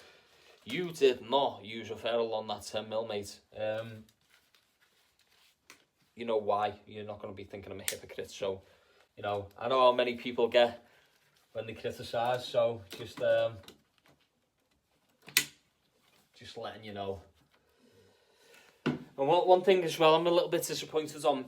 you did not use a ferrule on that 10mm, mate. You know why? You're not going to be thinking I'm a hypocrite. So, I know how many people get when they criticise, so just letting you know. And one thing as well, I'm a little bit disappointed on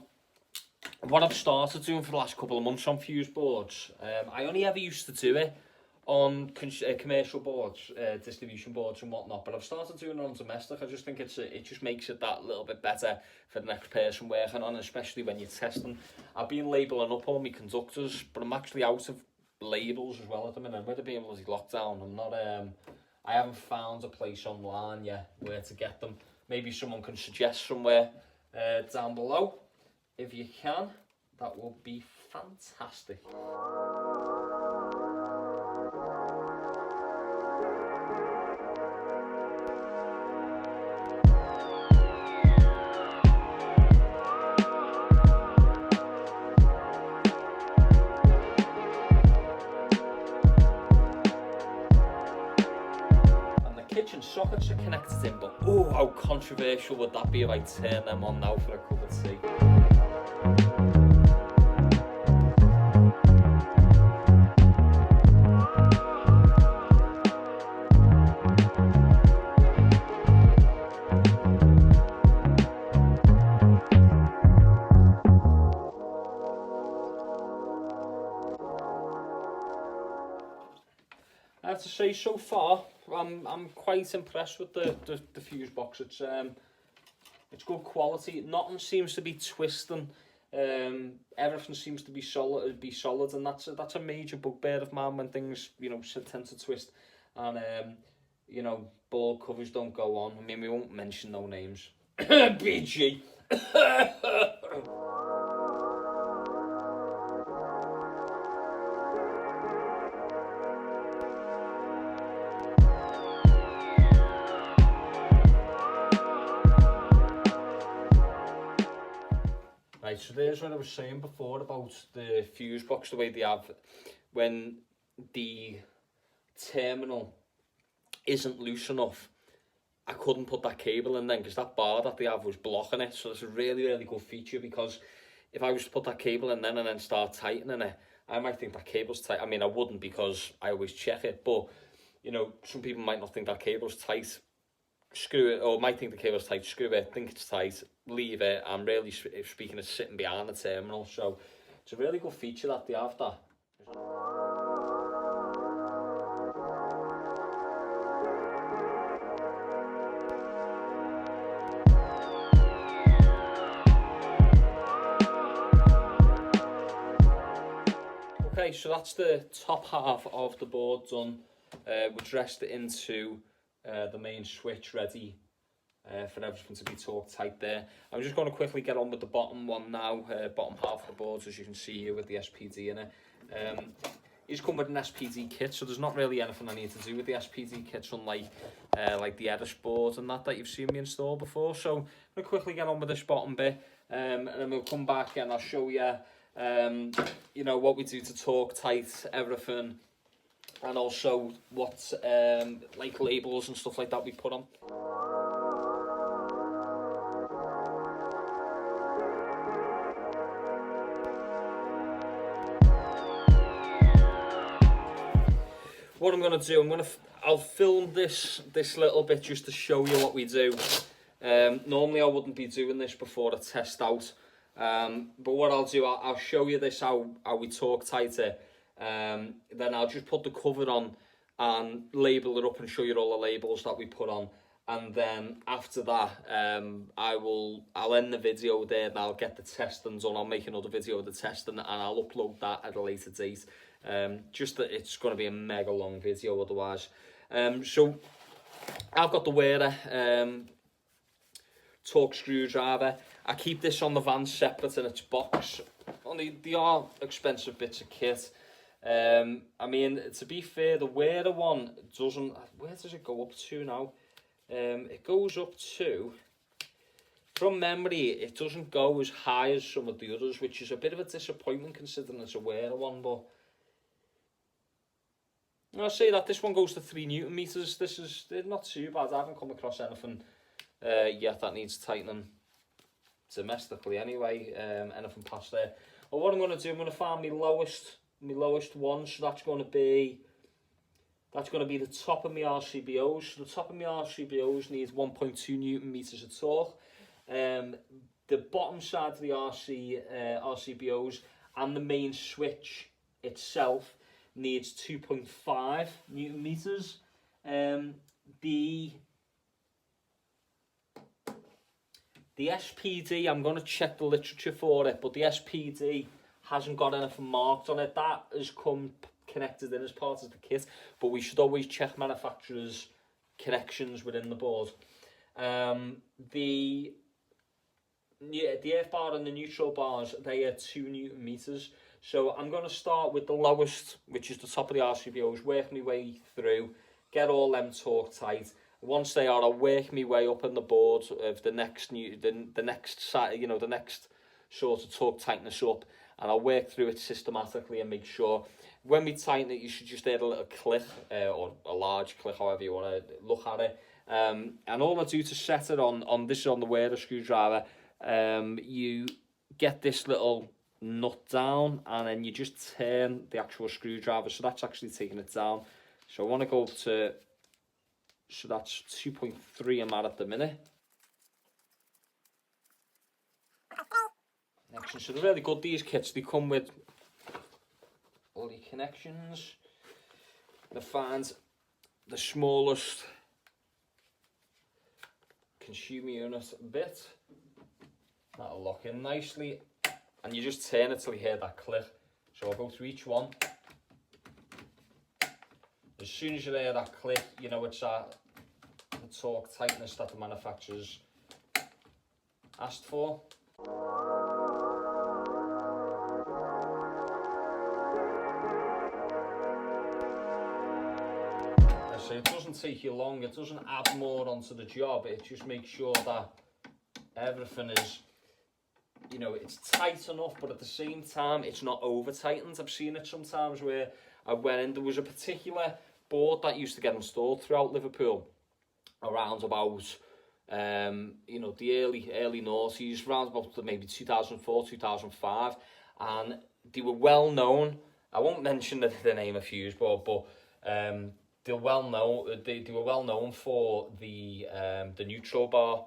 what I've started doing for the last couple of months on fuse boards. I only ever used to do it on commercial boards, distribution boards and whatnot, but I've started doing it on domestic. I just think it just makes it that little bit better for the next person working on, especially when you're testing. I've been labelling up all my conductors, but I'm actually out of labels as well at the minute. With it being bloody lockdown, I'm not I haven't found a place online yet where to get them. Maybe someone can suggest somewhere down below. If you can, that will be fantastic. Sockets are connected in, but oh, how controversial would that be if I turn them on now for a cup of tea? I have to say, so far, I'm quite impressed with the Fusebox. It's good quality. Nothing seems to be twisting. Everything seems to be solid, and that's a major bugbear of mine when things tend to twist, and board covers don't go on. I mean, we won't mention no names. BG. Right, so there's what I was saying before about the Fusebox, the way they have when the terminal isn't loose enough. I couldn't put that cable in then because that bar that they have was blocking it. So it's a really, really good feature, because if I was to put that cable in then and then start tightening it, I might think that cable's tight. I mean, I wouldn't, because I always check it, but you know, some people might not think that cable's tight. Screw it, or might think the cable's tight, screw it, think it's tight, leave it. I'm really speaking of sitting behind the terminal, so it's a really good feature that they have that. Okay, so that's the top half of the board done. We dressed it into the main switch, ready for everything to be torque tight there. I'm just going to quickly get on with the bottom one now, bottom half of the board, as you can see here with the SPD in it. He's come with an SPD kit, so there's not really anything I need to do with the SPD kits, unlike like the Edish board and that you've seen me install before. So I'm going to quickly get on with this bottom bit, and then we'll come back and I'll show you you know, what we do to torque tight everything, and also what like labels and stuff like that we put on. What I'm going to do, I'll film this little bit just to show you what we do. Normally I wouldn't be doing this before a test out, but what I'll do, I'll show you this, how we torque tight it. Then I'll just put the cover on and label it up and show you all the labels that we put on, and then after that I'll end the video there and I'll get the testing done. I'll make another video of the testing and I'll upload that at a later date. Just that it's going to be a mega long video otherwise. So I've got the wearer torque screwdriver. I keep this on the van separate in its box. They are expensive bits of kit. I mean, to be fair, the wearer one doesn't, where does it go up to now? It goes up to, from memory, it doesn't go as high as some of the others, which is a bit of a disappointment considering it's a wearer one, but I'll say that this one goes to 3 Newton meters. This is not too bad. I haven't come across anything yet that needs tightening domestically anyway, anything past there. Well, what I'm going to do, I'm going to find my lowest one, so that's going to be the top of my RCBOs. So the top of my RCBOs needs 1.2 Newton meters of torque. The bottom side of the RCBOs and the main switch itself needs 2.5 Newton meters. The SPD, I'm going to check the literature for it, but the SPD hasn't got anything marked on it. That has come connected in as part of the kit, but we should always check manufacturers' connections within the board. The earth bar and the neutral bars, they are 2 Newton meters. So I'm going to start with the lowest, which is the top of the RCBOs, work my way through, get all them torque tight. Once they are, I'll work my way up in the board of the next side, you know, the next sort of torque tightness up, and I'll work through it systematically and make sure when we tighten it, you should just hear a little click, or a large click, however you want to look at it. And all I do to set it on this is on the wearer screwdriver. You get this little nut down and then you just turn the actual screwdriver, so that's actually taking it down. So I want to go up to, so that's 2.3 I'm at the minute. Connections, so they're really good, these kits. They come with all the connections. They find the smallest consumer unit bit. That'll lock in nicely. And you just turn it till you hear that click. So I'll go through each one. As soon as you hear that click, you know it's the torque tightness that the manufacturers asked for. So it doesn't take you long, it doesn't add more onto the job, it just makes sure that everything is, you know, it's tight enough, but at the same time, it's not over tightened. I've seen it sometimes where I went in, there was a particular board that used to get installed throughout Liverpool around about, you know, the early noughties, around about maybe 2004, 2005, and they were well known. I won't mention the name of Fusebox, but they're well known. They were well known for the neutral bar.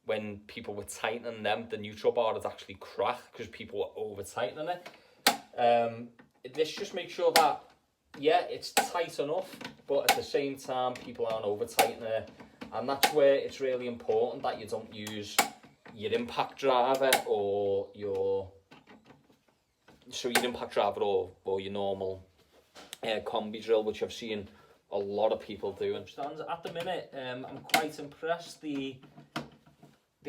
When people were tightening them, the neutral bar had actually cracked because people were over tightening it. This just makes sure that, yeah, it's tight enough, but at the same time, people aren't over tightening it. And that's where it's really important that you don't use your impact driver or your your normal combi drill, which I've seen a lot of people doing. At the minute, I'm quite impressed. The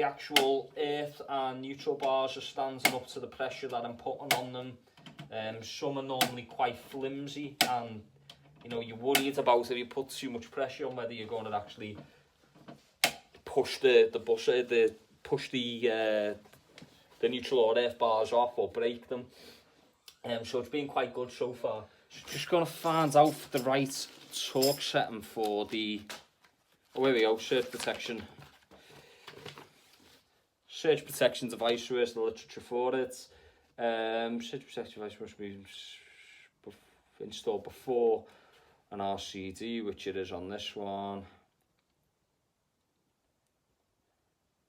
actual earth and neutral bars are standing up to the pressure that I'm putting on them. Some are normally quite flimsy, and you know, you're worried about if you put too much pressure on whether you're going to actually push the neutral or earth bars off or break them. So it's been quite good so far. Just going to find out the right torque setting for the, oh, here we go, surge protection device. Where's the literature for it? Surge protection device must be installed before an RCD, which it is on this one.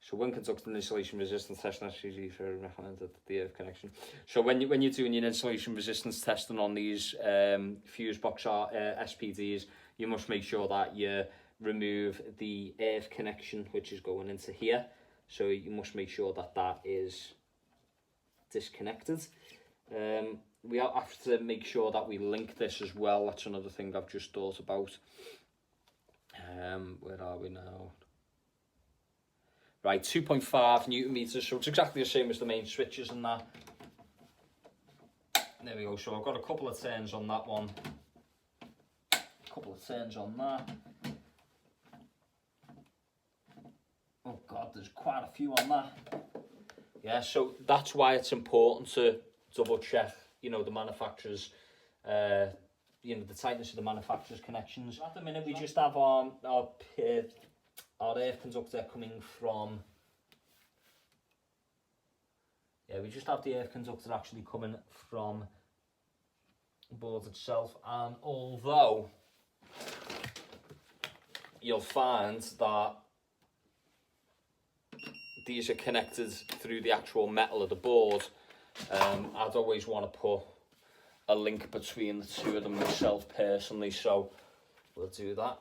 So when conducting insulation resistance testing, RCD for the earth connection. So when you're doing your insulation resistance testing on these Fusebox SPDs, you must make sure that you remove the earth connection, which is going into here. So you must make sure that that is disconnected. We have to make sure that we link this as well. That's another thing I've just thought about. Where are we now? Right, 2.5 Newton meters, so it's exactly the same as the main switches and that. There we go, so I've got a couple of turns on that one. A couple of turns on that. Oh God, there's quite a few on that. Yeah, so that's why it's important to double check, you know, the manufacturer's, you know, the tightness of the manufacturer's connections. At the minute, we just have our earth conductor coming from, we just have the earth conductor actually coming from the board itself. And although you'll find that these are connected through the actual metal of the board, I'd always want to put a link between the two of them myself personally, so we'll do that.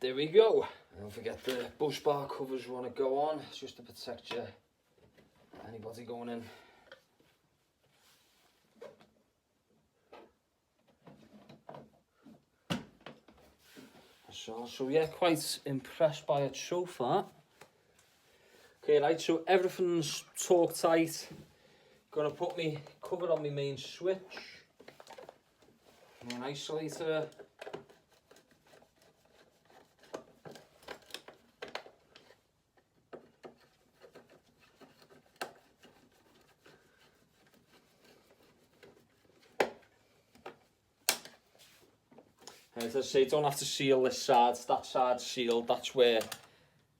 There we go. Don't forget the bus bar covers want to go on. It's just to protect you, anybody going in. So yeah, quite impressed by it so far. Okay, right, so everything's torque tight. Gonna put me cover on my main switch. An isolator. As I say, don't have to seal this side, that side's sealed. That's where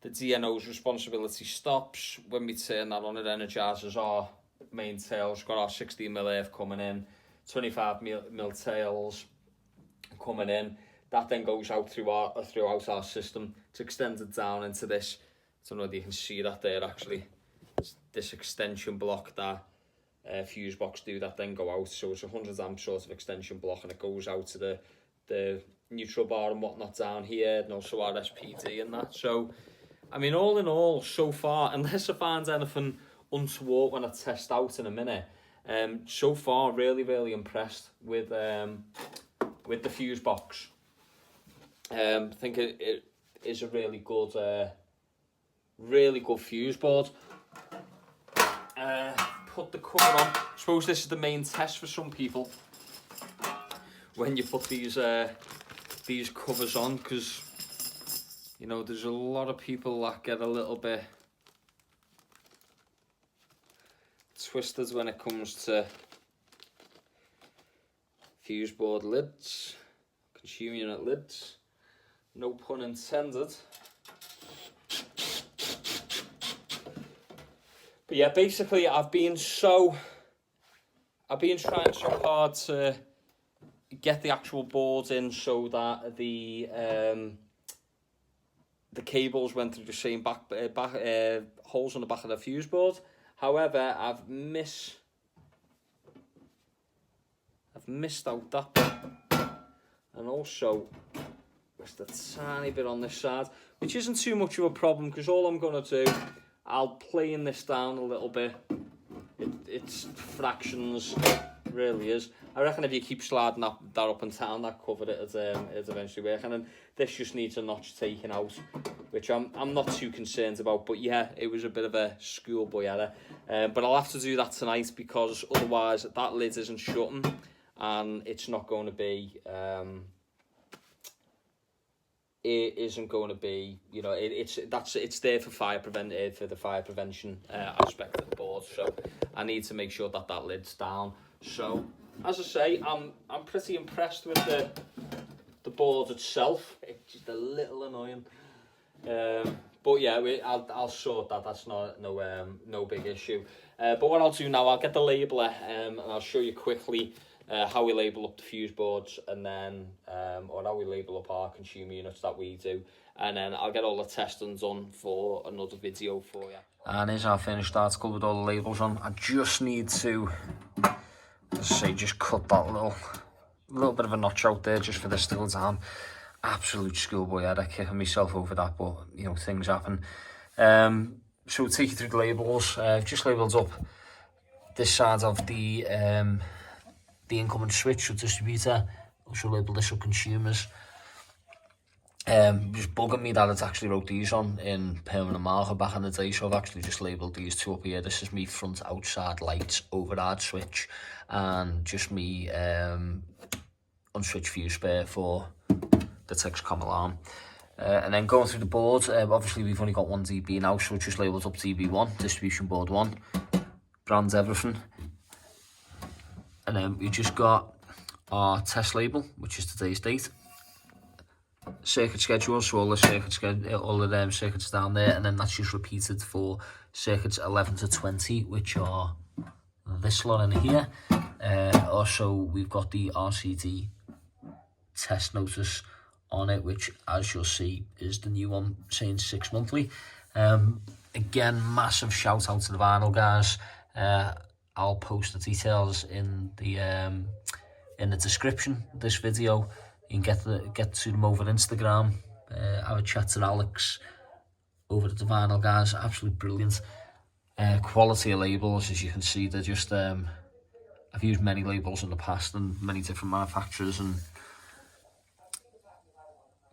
the DNO's responsibility stops. When we turn that on, it energises our main tails. We've got our 16mm earth coming in, 25mm tails coming in. That then goes out throughout our system. It's extended down into this. I don't know if you can see that there actually. It's this extension block that Fusebox do that then go out. So it's a 100 amp sort of extension block, and it goes out to the neutral bar and whatnot down here, and also our SPD and that. So I mean, all in all, so far, unless I find anything untoward when I test out in a minute, so far really impressed with the Fusebox. I think it is a really good fuse board. Put the cover on. I suppose this is the main test for some people. when you put these covers on, because you know there's a lot of people that get a little bit twisted when it comes to fuse board lids, consumer unit lids, no pun intended. But yeah, basically I've been trying so hard to get the actual boards in so that the cables went through the same back holes on the back of the fuse board. However, I've missed out that bit, and also just a tiny bit on this side, which isn't too much of a problem because all I'm gonna do, I'll plane this down a little bit. It's fractions, really is. I reckon if you keep sliding that up and down, that covered it eventually work. And then this just needs a notch taken out, which I'm not too concerned about. But yeah, it was a bit of a schoolboy error. But I'll have to do that tonight because otherwise that lid isn't shutting, and it's not going to be. It isn't going to be, you know, it's there for the fire prevention aspect of the board. So I need to make sure that lid's down. So as I say, I'm pretty impressed with the board itself. It's just a little annoying, but yeah, I'll sort that. That's no big issue. But what I'll do now, I'll get the labeler and I'll show you quickly how we label up the fuse boards, and then or how we label up our consumer units that we do, and then I'll get all the testing done for another video for you. And here's our finished article with all the labels on. I just need to, as I say, just cut that little bit of a notch out there just for this to go down. Absolute schoolboy error, kicking myself over that, but you know, things happen. So we'll take you through the labels. I've just labelled up this side of the incoming switch or distributor. Also labelled this up consumers. Just bugging me that it's actually wrote these on in permanent marker back in the day, so I've actually just labelled these two up here. This is me front outside lights override switch, and just me unswitch fuse spare for the Texcom alarm. And then going through the board, obviously we've only got one DB now, so it's just labelled up DB1, distribution board 1, brands everything. And then we just got our test label, which is today's date. Circuit schedule, so all the circuits down there, and then that's just repeated for circuits 11 to 20, which are this lot in here. Also, we've got the RCD test notice on it, which, as you'll see, is the new one saying 6 monthly. Again, massive shout out to the vinyl guys. I'll post the details in the description of this video. You can get to them over Instagram. Have a chat to Alex over at the vinyl guys. Absolutely brilliant. Quality of labels, as you can see, they're just I've used many labels in the past and many different manufacturers and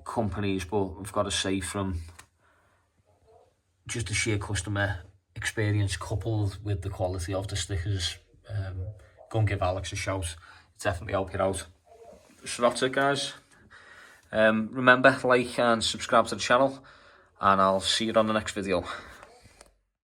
companies, but I've got to say, from just the sheer customer experience coupled with the quality of the stickers, go and give Alex a shout. It's definitely help you out. So that's it, guys. Remember, like and subscribe to the channel, and I'll see you on the next video.